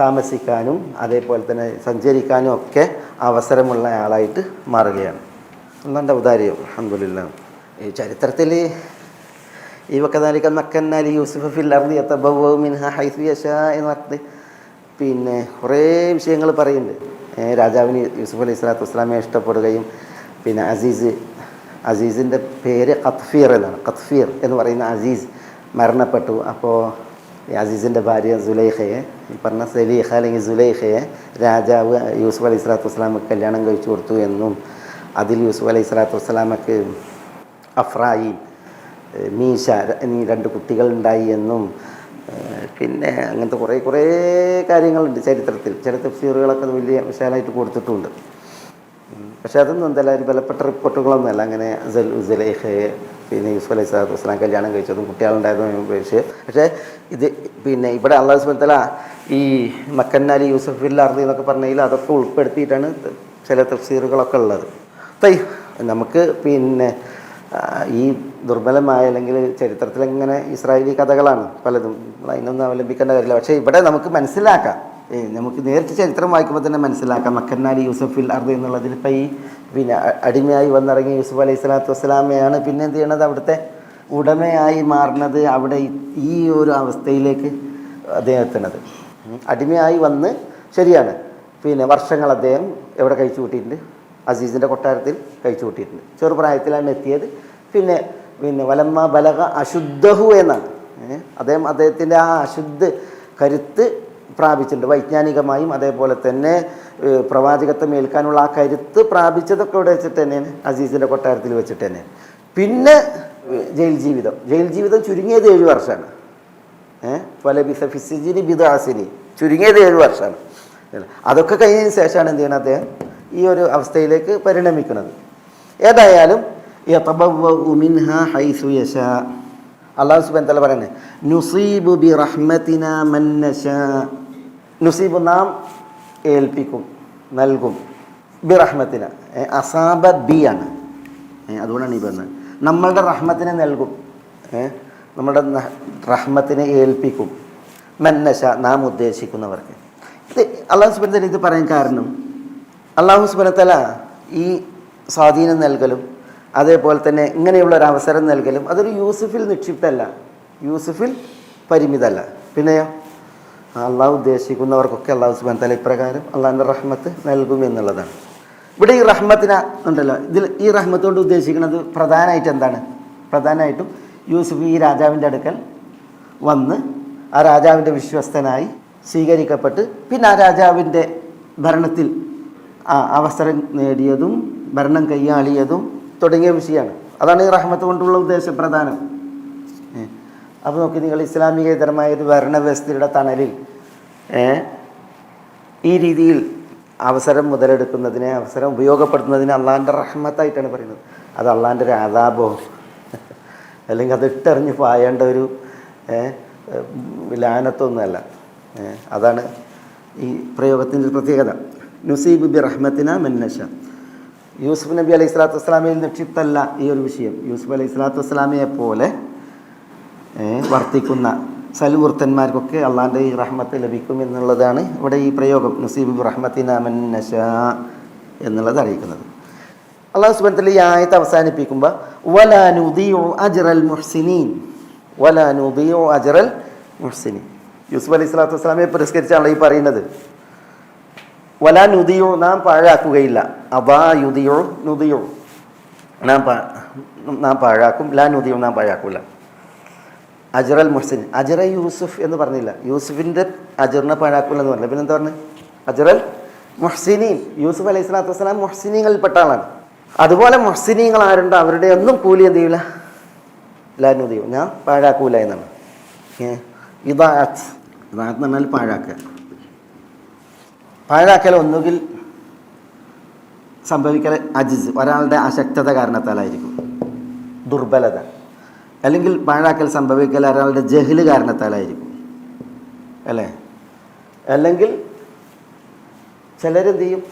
S1: താമസിക്കാനും അതേപോലെ തന്നെ സഞ്ചരിക്കാനും ഒക്കെ അവസരമുള്ള ആളായിട്ട് മാറുകയാണ്. അല്ലാഹുവിൻ്റെ ഔദാര്യം. അൽഹംദുലില്ലാഹ്. ഈ ചരിത്രത്തിൽ ഈ വകദാലിക മക്കന്നാ ലി യൂസുഫ ഫിൽ അർദി യതബവ്വഉ മിൻഹാ ഹൈസു യശാ എന്ന് പറഞ്ഞിട്ട് പിന്നെ കുറേ വിഷയങ്ങൾ പറയുന്നുണ്ട്. രാജാവിന് യൂസുഫ് അലൈഹി സ്വലാത്തു വസ്സലാമെ ഇഷ്ടപ്പെടുകയും പിന്നെ അസീസിൻ്റെ പേര് ഖത്ഫീർ എന്നാണ്. ഖത്ഫീർ എന്ന് പറയുന്ന അസീസ് മരണപ്പെട്ടു. അപ്പോൾ അസീസിൻ്റെ ഭാര്യ സുലൈഖയെ, ഈ പറഞ്ഞ സലീഖ അല്ലെങ്കിൽ സുലൈഖയെ രാജാവ് യൂസുഫ് അലൈഹി സ്വലാത്തു വസ്സലാമക്ക് കല്യാണം കഴിച്ചു കൊടുത്തു എന്നും അതിൽ യൂസുഫ് അലൈഹി സ്വലാത്തു വസ്സലാമക്ക് അഫ്രായി, മീശ എന്നീ 2 കുട്ടികളുണ്ടായി എന്നും പിന്നെ അങ്ങനത്തെ കുറേ കാര്യങ്ങളുണ്ട് ചരിത്രത്തിൽ. ചില തഫ്സീറുകളൊക്കെ വലിയ വിശാലമായിട്ട് കൊടുത്തിട്ടുണ്ട്. പക്ഷേ അതൊന്നും എന്തല്ല ഒരു ബലപ്പെട്ട റിപ്പോർട്ടുകളൊന്നുമല്ല. അങ്ങനെ സുലൈഖയെ പിന്നെ യൂസുഫ് അലൈഹി സ്വലാത്തു വസ്സലാം കല്യാണം കഴിച്ചതും കുട്ടികളുണ്ടായതും പക്ഷേ ഇത് പിന്നെ ഇവിടെ അല്ലാഹു സുബ്ഹാനഹു വ തആല ഈ മക്കന്നാ ലി യൂസുഫ ഫിൽ അർദി എന്നൊക്കെ പറഞ്ഞതിൽ അതൊക്കെ ഉൾപ്പെടുത്തിയിട്ടാണ് ചില തഫ്സീറുകളൊക്കെ ഉള്ളത്. നമുക്ക് പിന്നെ ഈ ദുർബലമായ അല്ലെങ്കിൽ ചരിത്രത്തിലെങ്ങനെ ഇസ്രായേലി കഥകളാണ് പലതും, അതിനൊന്നും അവലംബിക്കേണ്ട കാര്യമില്ല. പക്ഷേ ഇവിടെ നമുക്ക് മനസ്സിലാക്കാം, നമുക്ക് നേരിട്ട് ചരിത്രം വായിക്കുമ്പോൾ തന്നെ മനസ്സിലാക്കാം മക്കന്നാ ലി യൂസുഫ ഫിൽ അർദി എന്നുള്ളതിൽ. ഇപ്പം ഈ പിന്നെ അടിമയായി വന്നിറങ്ങിയ യൂസുഫ് അലൈഹി സ്വലാത്തു വസ്സലാമയാണ് പിന്നെ എന്ത് ചെയ്യണത്, അവിടുത്തെ ഉടമയായി മാറുന്നത്. അവിടെ ഈ ഒരു അവസ്ഥയിലേക്ക് അദ്ദേഹം എത്തുന്നത്. അടിമയായി വന്ന് ശരിയാണ്, പിന്നെ വർഷങ്ങൾ അദ്ദേഹം എവിടെ കഴിച്ചു കൂട്ടിയിട്ടുണ്ട്, അസീസിൻ്റെ കൊട്ടാരത്തിൽ കഴിച്ചു കൂട്ടിയിട്ടുണ്ട്. ചെറുപ്രായത്തിലാണ് എത്തിയത്. പിന്നെ വലമ്മ ബലഗ അശുദ്ധഹു എന്നാണ് അദ്ദേഹത്തിൻ്റെ ആ അശുദ്ധ കരുത്ത് പ്രാപിച്ചിട്ടുണ്ട് വൈജ്ഞാനികമായും. അതേപോലെ തന്നെ പ്രവാചകത്വം ഏൽക്കാനുള്ള ആ കരുത്ത് പ്രാപിച്ചതൊക്കെ ഇവിടെ വെച്ചിട്ട് തന്നെയാണ്, അസീസിൻ്റെ കൊട്ടാരത്തിൽ വെച്ചിട്ട് തന്നെയാണ്. പിന്നെ ജയിൽ ജീവിതം ചുരുങ്ങിയത് 7 വർഷമാണ്. ഫലബിസ ഫിസ്സിജിനി ബിദ്അസിനി, ചുരുങ്ങിയത് 7 വർഷമാണ്. അതൊക്കെ കഴിഞ്ഞതിന് ശേഷമാണ് എന്ത് ചെയ്യണം, അദ്ദേഹം ഈ ഒരു അവസ്ഥയിലേക്ക് പരിണമിക്കുന്നത്. ഏതായാലും യതബവ്വഉ മിൻഹാ ഹൈസു യശാ. അല്ലാഹു സുബ്ഹാനഹു വ തആല പറയുന്നത് നുസീബു ബിറഹ്മതിനാ മൻ നശാ. നുസീബു നാം ഏൽപ്പിക്കും, നൽകും. ബിറഹ്മതിന അസാബ ബി ആണ്, അതുകൊണ്ടാണ് ഈ പറഞ്ഞത്. നമ്മളുടെ റഹ്മത്തിനെ നൽകും, നമ്മുടെ റഹ്മത്തിനെ ഏൽപ്പിക്കും. മൻ നശാ, നാം ഉദ്ദേശിക്കുന്നവർക്ക്. ഇത് അല്ലാഹു സുബ്ഹാനഹു വ തആല ഇത് പറയാൻ കാരണം, അല്ലാഹു സുബ്ഹാനഹു വ തആല ഈ സ്വാധീനം നൽകലും അതേപോലെ തന്നെ ഇങ്ങനെയുള്ളൊരവസരം നൽകലും അതൊരു യൂസുഫിൽ നിക്ഷിപ്തമല്ല, യൂസുഫിൽ പരിമിതമല്ല. പിന്നെയോ അള്ളാഹു ഉദ്ദേശിക്കുന്നവർക്കൊക്കെ അല്ലാഹു സുബ്ഹാനഹു വ തആല ഇപ്രകാരം അള്ളാഹിൻ്റെ റഹ്മത്ത് നൽകും എന്നുള്ളതാണ്. ഇവിടെ ഈ റഹ്മത്തിന ഉണ്ടല്ലോ, ഇതിൽ ഈ റഹ്മത്ത് കൊണ്ട് ഉദ്ദേശിക്കുന്നത് പ്രധാനമായിട്ട് എന്താണ്? പ്രധാനമായിട്ടും യൂസുഫ് ഈ രാജാവിൻ്റെ അടുക്കൽ വന്ന് ആ രാജാവിൻ്റെ വിശ്വസ്തനായി സ്വീകരിക്കപ്പെട്ട് പിന്നെ ആ രാജാവിൻ്റെ ഭരണത്തിൽ അവസരം നേടിയതും ഭരണം കൈയാളിയതും തുടങ്ങിയ വിഷയമാണ്. അതാണ് ഈ റഹ്മത്ത് കൊണ്ടുള്ള ഉദ്ദേശം പ്രധാനം. അപ്പോൾ നോക്കി നിങ്ങൾ, ഇസ്ലാമികേതരമായ ഒരു ഭരണവ്യവസ്ഥയുടെ തണലിൽ ഈ രീതിയിൽ അവസരം മുതലെടുക്കുന്നതിനെ, അവസരം ഉപയോഗപ്പെടുത്തുന്നതിന് അള്ളാഹിൻ്റെ റഹ്മത്തായിട്ടാണ് പറയുന്നത്. അത് അള്ളാഹിൻ്റെ ഒരു അദാബോ അല്ലെങ്കിൽ അത് ഇട്ടെറിഞ്ഞ് പായേണ്ട ഒരു ലാനത്തൊന്നുമല്ല. അതാണ് ഈ പ്രയോഗത്തിൻ്റെ പ്രത്യേകത. നുസീബ് ബി റഹ്മത്തിന മൻ നശാ. യൂസുഫ് നബി അലൈഹി സ്വലാത്തു വസ്സലാമയിൽ നിക്ഷിപ്തല്ല ഈ ഒരു വിഷയം. യൂസുഫ് അലൈഹി സ്വലാത്തു വസ്സലാമയെ പോലെ വർത്തിക്കുന്ന സൽവൃത്തന്മാർക്കൊക്കെ അള്ളാഹിൻ്റെ ഈ റഹ്മത്ത് ലഭിക്കും എന്നുള്ളതാണ് ഇവിടെ ഈ പ്രയോഗം. നുസീബ് ബി റഹ്മത്തിന മൻ നശാ എന്നുള്ളത് അറിയിക്കുന്നത്. അള്ളാഹു സുബ്ഹാനഹു വ തആല ഈ ആയത്ത് അവസാനിപ്പിക്കുമ്പോൾ വലാ നുദിഉ അജ്റൽ മുഹ്സിനീൻ, വലാ നുദിഉ അജ്റൽ മുഹ്സിനീൻ. യൂസുഫ് അലൈഹി സ്വലാത്തു വസ്സലാമയെ പുരസ്കരിച്ചാണ് ഈ പറയുന്നത്. വലാ നുദിഉ, നാം പാഴാക്കുകയില്ല. അബാ യുദിഉ നുദിഉ, നാം പാഴാക്കും. ലാ നുദിയു നാം പാഴാക്കൂല. അജ്റൽ മുഹ്സിൻ, അജ്റ യൂസുഫ് എന്ന് പറഞ്ഞില്ല, യൂസുഫിൻ്റെ അജ്റിനെ പാഴാക്കൂല എന്ന് പറഞ്ഞില്ല. പിന്നെ എന്താ പറഞ്ഞത്? അജ്റൽ മുഹ്സിനീൻ. യൂസുഫ് അലൈഹി സ്വലാത്തു വസ്സലാം മുഹ്സിനീങ്ങളിൽപ്പെട്ട ആളാണ്. അതുപോലെ മുഹ്സിനീങ്ങൾ ആരുണ്ടോ അവരുടെ ഒന്നും കൂലി എന്ത് ചെയ്യൂല, ലാ നുദിയു ഞാൻ പാഴാക്കൂല എന്നാണ്. ഇദാഅത്ത് എന്ന് പറഞ്ഞാൽ പാഴാക്കുക. പാഴാക്കൽ ഒന്നുകിൽ സംഭവിക്കൽ അജിസ്, ഒരാളുടെ അശക്തത കാരണത്താലായിരിക്കും, ദുർബലത. അല്ലെങ്കിൽ പാഴാക്കൽ സംഭവിക്കൽ ഒരാളുടെ ജഹ്ല് കാരണത്താലായിരിക്കും, അല്ലേ? അല്ലെങ്കിൽ ചിലരെന്ത് ചെയ്യും,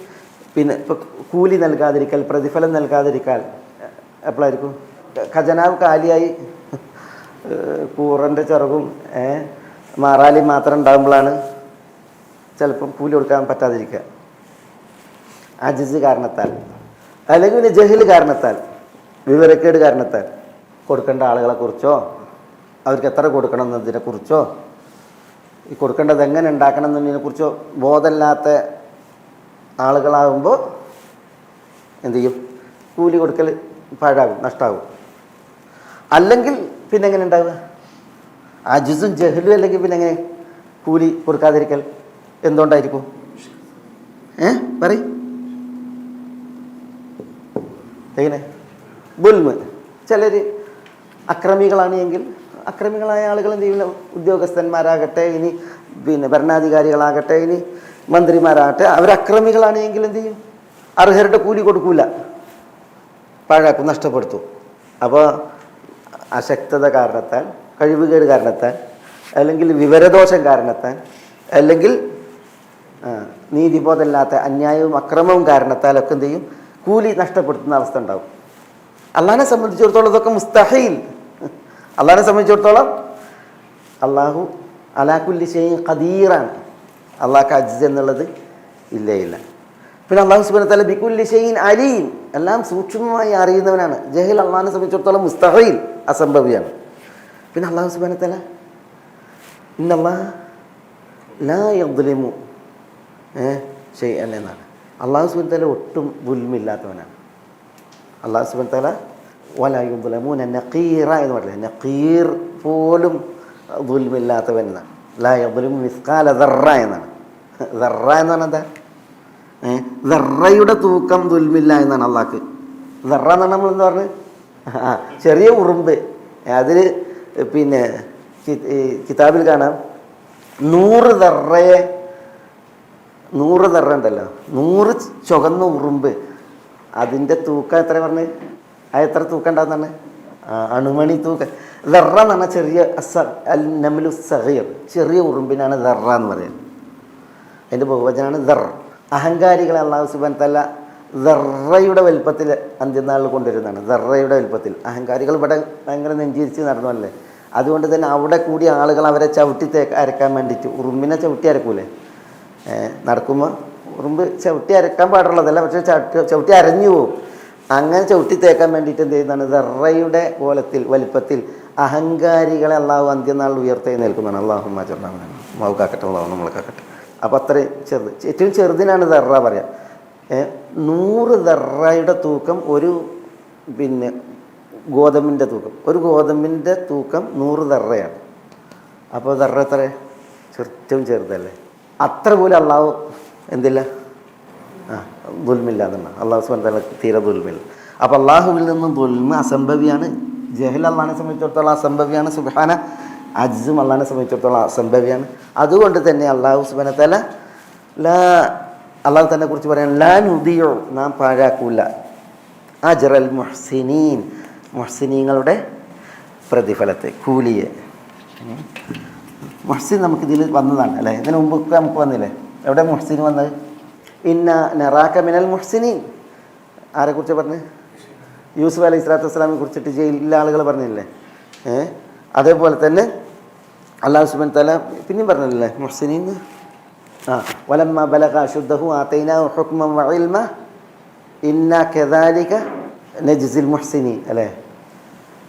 S1: പിന്നെ ഇപ്പോൾ കൂലി നൽകാതിരിക്കൽ, പ്രതിഫലം നൽകാതിരിക്കൽ എപ്പോഴായിരിക്കും? ഖജനാവ് കാലിയായി കൂറൻ്റെ ചിറകും മാറാലി മാത്രം ഉണ്ടാകുമ്പോഴാണ് ചിലപ്പം കൂലി കൊടുക്കാൻ പറ്റാതിരിക്കുക, അജിസ് കാരണത്താൽ. അല്ലെങ്കിൽ പിന്നെ ജഹ്ല് കാരണത്താൽ, വിവരക്കേട് കാരണത്താൽ. കൊടുക്കേണ്ട ആളുകളെക്കുറിച്ചോ അവർക്ക് എത്ര കൊടുക്കണം എന്നതിനെക്കുറിച്ചോ ഈ കൊടുക്കേണ്ടത് എങ്ങനെ ഉണ്ടാക്കണം എന്നതിനെക്കുറിച്ചോ ബോധമില്ലാത്ത ആളുകളാകുമ്പോൾ എന്തു ചെയ്യും? കൂലി കൊടുക്കൽ പാഴാകും, നഷ്ടമാകും. അല്ലെങ്കിൽ പിന്നെ എങ്ങനെ ഉണ്ടാവുക? അജിസും ജഹ്ലും അല്ലെങ്കിൽ പിന്നെ എങ്ങനെ കൂലി കൊടുക്കാതിരിക്കൽ എന്തുകൊണ്ടായിരിക്കും? പറയും എങ്ങനെ? ബുൽമ്. ചിലർ അക്രമികളാണ് എങ്കിൽ അക്രമികളായ ആളുകൾ എന്ത് ചെയ്യില്ല, ഉദ്യോഗസ്ഥന്മാരാകട്ടെ, ഇനി പിന്നെ ഭരണാധികാരികളാകട്ടെ, ഇനി മന്ത്രിമാരാകട്ടെ, അവർ അക്രമികളാണ് എങ്കിൽ എന്ത് ചെയ്യും? അർഹരുടെ കൂലി കൊടുക്കൂല, പാഴാക്കും, നഷ്ടപ്പെടുത്തും. അപ്പോൾ അശക്തത കാരണത്താൽ, കഴിവുകേട് കാരണത്താൽ, അല്ലെങ്കിൽ വിവരദോഷം കാരണത്താൽ, അല്ലെങ്കിൽ നീതിബോധമില്ലാത്ത അന്യായവും അക്രമവും കാരണത്താലൊക്കെ എന്ത് ചെയ്യും? കൂലി നഷ്ടപ്പെടുത്തുന്ന അവസ്ഥ ഉണ്ടാവും. അള്ളാഹിനെ സംബന്ധിച്ചിടത്തോളം ഇതൊക്കെ മുസ്തഹീൽ. അള്ളാഹിനെ സംബന്ധിച്ചിടത്തോളം അള്ളാഹു അലാ കുല്ലി ഷൈഇൻ ഖദീറാണ്. അള്ളാഹ്ക്ക് അജ്സ് എന്നുള്ളത് ഇല്ല. പിന്നെ അള്ളാഹു സുബ്ഹാനഹു വ തആല ബികുല്ലി ഷൈഇൻ അലീം, എല്ലാം സൂക്ഷ്മമായി അറിയുന്നവനാണ്. ജഹൽ അള്ളാഹിനെ സംബന്ധിച്ചിടത്തോളം മുസ്തഹീൽ, അസംഭവിയാണ്. പിന്നെ അള്ളാഹു സുബ്ഹാനഹു വ തആല ഇന്നല്ലാഹ ലാ യദ്ലിമു ഷൈഅൻ എന്നാണ്. അള്ളാഹു സുബ്ഹാനഹു വ തആല ഒട്ടും ദുൽമില്ലാത്തവനാണ്. അള്ളാഹു സുബ്ഹാനഹു വ തആല വലാ യുദ്ലമൂന നഖീറ എന്ന് പറഞ്ഞില്ല, നഖീർ പോലും ദുൽമില്ലാത്തവൻ എന്നാണ്. ലാ യദ്ലിമു മിസ്കാല ദർറ എന്നാണ്. ദർറ എന്ന് പറഞ്ഞാൽ എന്താ? ദർറയുടെ തൂക്കം ദുൽമില്ല എന്നാണ് അള്ളാഹ്ക്ക്. ദർറ എന്ന് പറഞ്ഞാൽ നമ്മൾ എന്താ പറഞ്ഞത്? ചെറിയ ഉറുമ്പ്. അതിൽ പിന്നെ കിതാബിൽ കാണാം 100 ദർറയെ, 100 ദർറ ഉണ്ടല്ലോ, 100 ചുവന്ന ഉറുമ്പ്, അതിൻ്റെ തൂക്കം എത്ര പറഞ്ഞ്? അത് എത്ര തൂക്കം ഉണ്ടാകുന്നതാണ്? അണുമണി തൂക്കം. ദർറ എന്ന് പറഞ്ഞാൽ ചെറിയ അൽ നമലു സഗീർ, ചെറിയ ഉറുമ്പിനാണ് ദർറ എന്ന് പറയുന്നത്. അതിൻ്റെ ബഹുവചനാണ് ദർ. അഹങ്കാരികളെ അല്ലാഹു സുബ്ഹാനഹു വ തആല ദർറയുടെ വലുപ്പത്തിൽ അന്ത്യനാളിൽ കൊണ്ടുവരുന്നതാണ്. ദർറയുടെ വലുപ്പത്തിൽ അഹങ്കാരികൾ ഇവിടെ ഭയങ്കര നെഞ്ചിരിച്ച് നടന്നല്ലേ. അതുകൊണ്ട് തന്നെ അവിടെ കൂടിയ ആളുകൾ അവരെ ചവിട്ടി അരക്കാൻ വേണ്ടിയിട്ട്, ഉറുമ്പിനെ ചവിട്ടി അരക്കൂലേ, നടക്കുമ്പോൾ ഉറുമ്പ് ചവിട്ടി അരക്കാൻ പാടുള്ളതല്ല, പക്ഷേ ചവിട്ടി അരഞ്ഞു പോകും. അങ്ങനെ ചവിട്ടി തേക്കാൻ വേണ്ടിയിട്ട് എന്ത് ചെയ്യുന്നതാണ്? ദർറയുടെ കോലത്തിൽ വലിപ്പത്തിൽ അഹങ്കാരികളെ അള്ളാഹു അന്ത്യനാളിൽ ഉയർത്തി നിൽക്കുന്നതാണ്. അള്ളാഹുമ്മ ജഅൽനാ മാവു കാക്കട്ടെ, അള്ളാഹു നമ്മളെ കാക്കട്ടെ. അപ്പോൾ അത്രയും ചെറുത്, ഏറ്റവും ചെറുതിനാണ് ദർറ പറയുക. 100 ദർറയുടെ തൂക്കം ഒരു പിന്നെ ഗോതമ്പിൻ്റെ തൂക്കം, ഒരു ഗോതമ്പിൻ്റെ തൂക്കം 100 ദർറയാണ്. അപ്പോൾ ദർറ എത്ര? ഏറ്റവും ചെറുതല്ലേ. അത്ര പോലും അള്ളാഹു എന്തില്ല, ദുൽമില്ല എന്നാണ്. അള്ളാഹു സുബ്ഹാനഹു വ തആല തീരെ ദുൽമില്ല. അപ്പോൾ അള്ളാഹുവിൽ നിന്നും ദുൽമ അസംഭവിയാണ്. ജഹൽ അള്ളാഹിനെ സംബന്ധിച്ചിടത്തോളം അസംഭവിയാണ്. സുബ്ഹാന അജ്സും അള്ളാഹിനെ സംബന്ധിച്ചിടത്തോളം അസംഭവിയാണ്. അതുകൊണ്ട് തന്നെ അള്ളാഹു സുബ്ഹാനഹു വ തആല അള്ളാഹു തന്നെ കുറിച്ച് പറയാൻ ലാ നുദിഉ നാം പാഴാക്കൂല അജ്റൽ മുഹ്സിനീൻ, മുഹ്സിനീങ്ങളുടെ പ്രതിഫലത്തെ, കൂലിയെ. മുഹ്സിൻ നമുക്കിതിൽ വന്നതാണ് അല്ലേ? ഇതിന് മുമ്പൊക്കെ നമുക്ക് വന്നില്ലേ? എവിടെ മുഹ്സിൻ വന്നത്? ഇന്ന നറാക മിനൽ മുഹ്സിനീൻ. ആരെക്കുറിച്ച് പറഞ്ഞ്? യൂസുഫ് അലൈഹി സ്വലാത്തു വസ്സലാമിനെ കുറിച്ചിട്ട് ജയിലിലെ ആളുകൾ പറഞ്ഞില്ലേ? അതേപോലെ തന്നെ അല്ലാഹു സുബ്ഹാനഹു വ തആല പിന്നെയും പറഞ്ഞില്ലേ മുഹ്സിനീൻ? വലമ്മ ബലഗ അശുദ്ധഹു ആതൈനാഹു ഹുക്മൻ വ ഇൽമ ഇന്നാ കദാലിക നജ്സിൽ മുഹ്സിനീൻ അല്ലേ?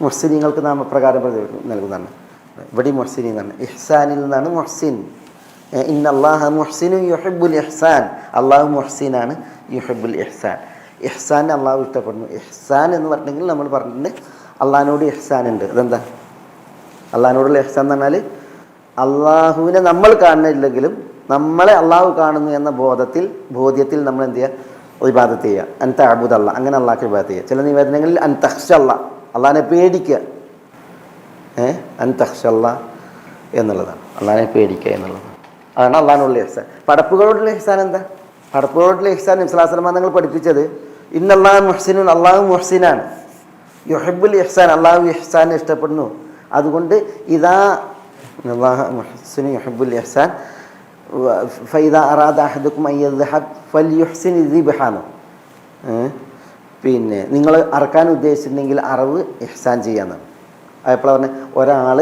S1: മുഹ്സിനീങ്ങൾക്ക് നാം പ്രകാരം നൽകുന്നതാണ്. ഇവിടെ മുഹ്സിനീൻ എന്നാണ്, ഇഹ്സാനിൽ നിന്നാണ് മുഹ്സിൻ. ഇന്നല്ലാഹ മുഹ്സിനുൻ യുഹിബ്ബുൽ ഇഹ്സാൻ. അള്ളാഹു മുഹ്സിനാണ്, യുഹിബ്ബുൽ ഇഹ്സാൻ. ഇഹ്സാൻ അള്ളാഹു ഇഷ്ടപ്പെടുന്നു. ഇഹ്സാൻ എന്ന് പറഞ്ഞെങ്കിൽ നമ്മൾ പറഞ്ഞിട്ടുണ്ട് അള്ളാഹിനോട് ഇഹ്സാൻ ഉണ്ട്. അതെന്താ അള്ളാഹിനോടുള്ള ഇഹ്സാൻ എന്ന് പറഞ്ഞാൽ അള്ളാഹുവിനെ നമ്മൾ കാണുന്നില്ലെങ്കിലും നമ്മളെ അള്ളാഹു കാണുന്നു എന്ന ബോധ്യത്തിൽ നമ്മൾ എന്ത് ചെയ്യുക, ഇബാദത്ത് ചെയ്യുക. അൻത അബുദ് അല്ലാ, അങ്ങനെ അള്ളാഹ്ക്ക് ഇബാദത്ത് ചെയ്യുക. ചില നിവേദനങ്ങളിൽ അൻതഖ്ഷ അല്ലാ, അള്ളാഹിനെ പേടിക്കുക. അൻതഖ്ഷ എന്നുള്ളതാണ്, അള്ളാഹിനെ പേടിക്കുക എന്നുള്ളതാണ്. അതാണ് അള്ളാഹിനുള്ള ഇഹ്സാൻ. പടപ്പുകളോടുള്ള ഇഹ്സാൻ എന്താ? പടപ്പുകളോടുള്ള ഇഹ്സാൻ നബി സ്വല്ലല്ലാഹു അലൈഹി വസല്ലം നിങ്ങൾ പഠിപ്പിച്ചത് ഇന്നല്ലാഹ മുഹ്സിനുൻ, അള്ളാഹു മുഹ്സിനാണ്. യുഹിബ്ബുൽ ഇഹ്സാൻ, അള്ളാഹു ഇഹ്സാൻ ഇഷ്ടപ്പെടുന്നു. അതുകൊണ്ട് ഇദാ അല്ലാഹ മുഹ്സിനുൻ യുഹിബ്ബുൽ ഇഹ്സാൻ ഫഇദാ അറാദ അഹദുക്കും അൻ യദ്ഹബ് ഫൽയുഹ്സിൻ ദിബ്ഹാനു. പിന്നെ നിങ്ങൾ അറക്കാൻ ഉദ്ദേശിച്ചിട്ടുണ്ടെങ്കിൽ അറവ് ഇഹ്സാൻ ചെയ്യാന്നാണ്. അതെപ്പോഴാണ് പറഞ്ഞത്? ഒരാൾ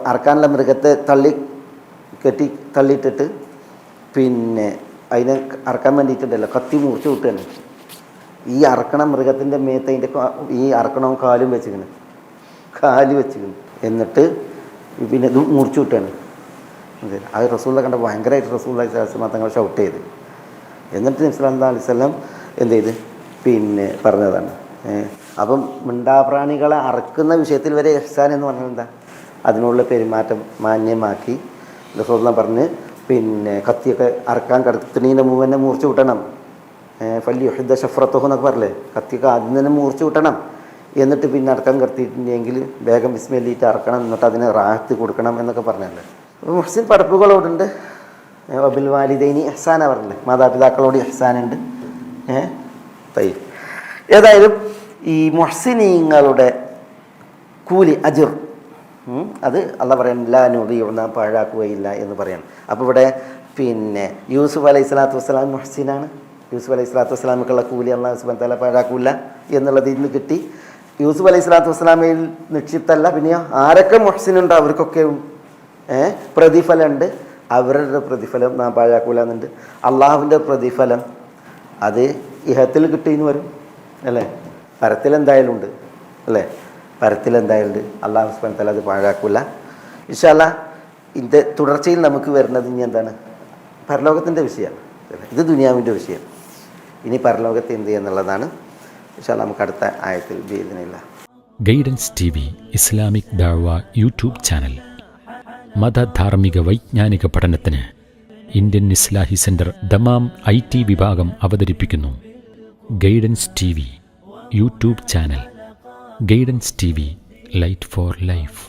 S1: അറക്കാനുള്ള മൃഗത്തെ തള്ളിയിട്ടിട്ട് പിന്നെ അതിനെ അറക്കാൻ വേണ്ടിയിട്ടുണ്ടല്ലോ കത്തി മുറിച്ച് വിട്ടുകയാണ്. ഈ അറക്കണ മൃഗത്തിൻ്റെ മേത്ത് അതിൻ്റെ ഈ അറക്കണവും കാല് വെച്ചിരിക്കുന്നു. എന്നിട്ട് പിന്നെ ഇത് മുറിച്ച് വിട്ടുകയാണ്. അതെ, അത് റസൂലിനെ കണ്ട ഭയങ്കരമായിട്ട് റസൂലുള്ളാഹി സ്വല്ലല്ലാഹു അലൈഹി വസല്ലം തങ്ങൾ ഷൗട്ട് ചെയ്ത്. എന്നിട്ട് നബി സല്ലല്ലാഹു അലൈഹി വസല്ലം എന്ത് ചെയ്ത് പിന്നെ പറഞ്ഞതാണ്. അപ്പം മിണ്ടാപ്രാണികളെ അറക്കുന്ന വിഷയത്തിൽ വരെ ഇഹ്സാൻ എന്ന് പറഞ്ഞാൽ എന്താ? അതിനുള്ള പെരുമാറ്റം മാന്യമാക്കി റസൂലുള്ളാഹി പറഞ്ഞ് പിന്നെ കത്തിയൊക്കെ അറക്കാൻ കടത്തുന്നതിന് മുമ്പ് തന്നെ മുറിച്ച് വിട്ടണം. ഫല്യുഹിദ്ദ ശഫ്രത്തുഹു എന്നൊക്കെ പറഞ്ഞില്ലേ, കത്തിയൊക്കെ ആദ്യം തന്നെ മുറിച്ച് വിട്ടണം. എന്നിട്ട് പിന്നെ അറക്കാൻ കടത്തിയിട്ടുണ്ടെങ്കിൽ വേഗം ബിസ്മില്ലാഹിട്ട് അറക്കണം, എന്നിട്ട് അതിന് റാഹത്ത് കൊടുക്കണം എന്നൊക്കെ പറഞ്ഞല്ലേ. അപ്പോൾ മുഹ്സിൻ പടപ്പുകളോടുണ്ട്. വബിൽ വാലിദൈനി ഇഹ്സാനാ പറഞ്ഞില്ലേ, മാതാപിതാക്കളോട് ഇഹ്സാനുണ്ട്. ഏതായാലും ഈ മുഹ്സിനീങ്ങളുടെ കൂലി അജിർ അത് അള്ളാഹ് പറയാൻ ലാ നുദിഉ, നാം പാഴാക്കുകയില്ല എന്ന് പറയണം. അപ്പോൾ ഇവിടെ പിന്നെ യൂസുഫ് അലൈഹി സ്വലാത്തു വസ്സലാം മുഹ്സിനാണ്. യൂസുഫ് അലൈഹി സ്വലാത്തു വസ്സലാമക്കുള്ള കൂലി അള്ളാഹു സുബ്ഹാനഹു വ തആല പാഴാക്കൂല എന്നുള്ളത് ഇന്ന് കിട്ടി. യൂസുഫ് അലൈഹി സ്വലാത്തു വസ്സലാമയിൽ നിക്ഷിപ്തല്ല, പിന്നെയോ ആരൊക്കെ മുഹ്സിനുണ്ടോ അവർക്കൊക്കെ പ്രതിഫലമുണ്ട്. അവരുടെ പ്രതിഫലം നാം പാഴാക്കൂല എന്നുണ്ട്. അള്ളാഹുവിൻ്റെ പ്രതിഫലം അത് ഇഹത്തിൽ കിട്ടിയെന്ന് വരും അല്ലേ, പരത്തിലെന്തായാലും ഉണ്ട് അല്ലേ, പരത്തിലെന്തായാലും ഉണ്ട്. അള്ളാഹു സുബ്ഹാനഹു വ തആല അത് പാഴാക്കൂല. ഇൻഷാ അല്ലാഹ് ഇതിൻ്റെ തുടർച്ചയിൽ നമുക്ക് വരുന്നത് ഇനി എന്താണ്? പരലോകത്തിൻ്റെ വിഷയമാണ്. ഇത് ദുനിയാവിൻ്റെ വിഷയം. ഇനി പരലോകത്ത് എന്ത് ചെയ്യുക എന്നുള്ളതാണ് ഇൻഷാ അല്ലാഹ് നമുക്ക് അടുത്ത ആയത്തിൽ ബിഇദ്നില്ലാ.
S2: ഗൈഡൻസ് TV ഇസ്ലാമിക് ദഅവ യൂട്യൂബ് ചാനൽ മതധാർമ്മിക വൈജ്ഞാനിക പഠനത്തിന് Indian Islahi centre Dammam IT വിഭാഗം അവതരിപ്പിക്കുന്നു guidance TV YouTube channel. Guidance TV light for life.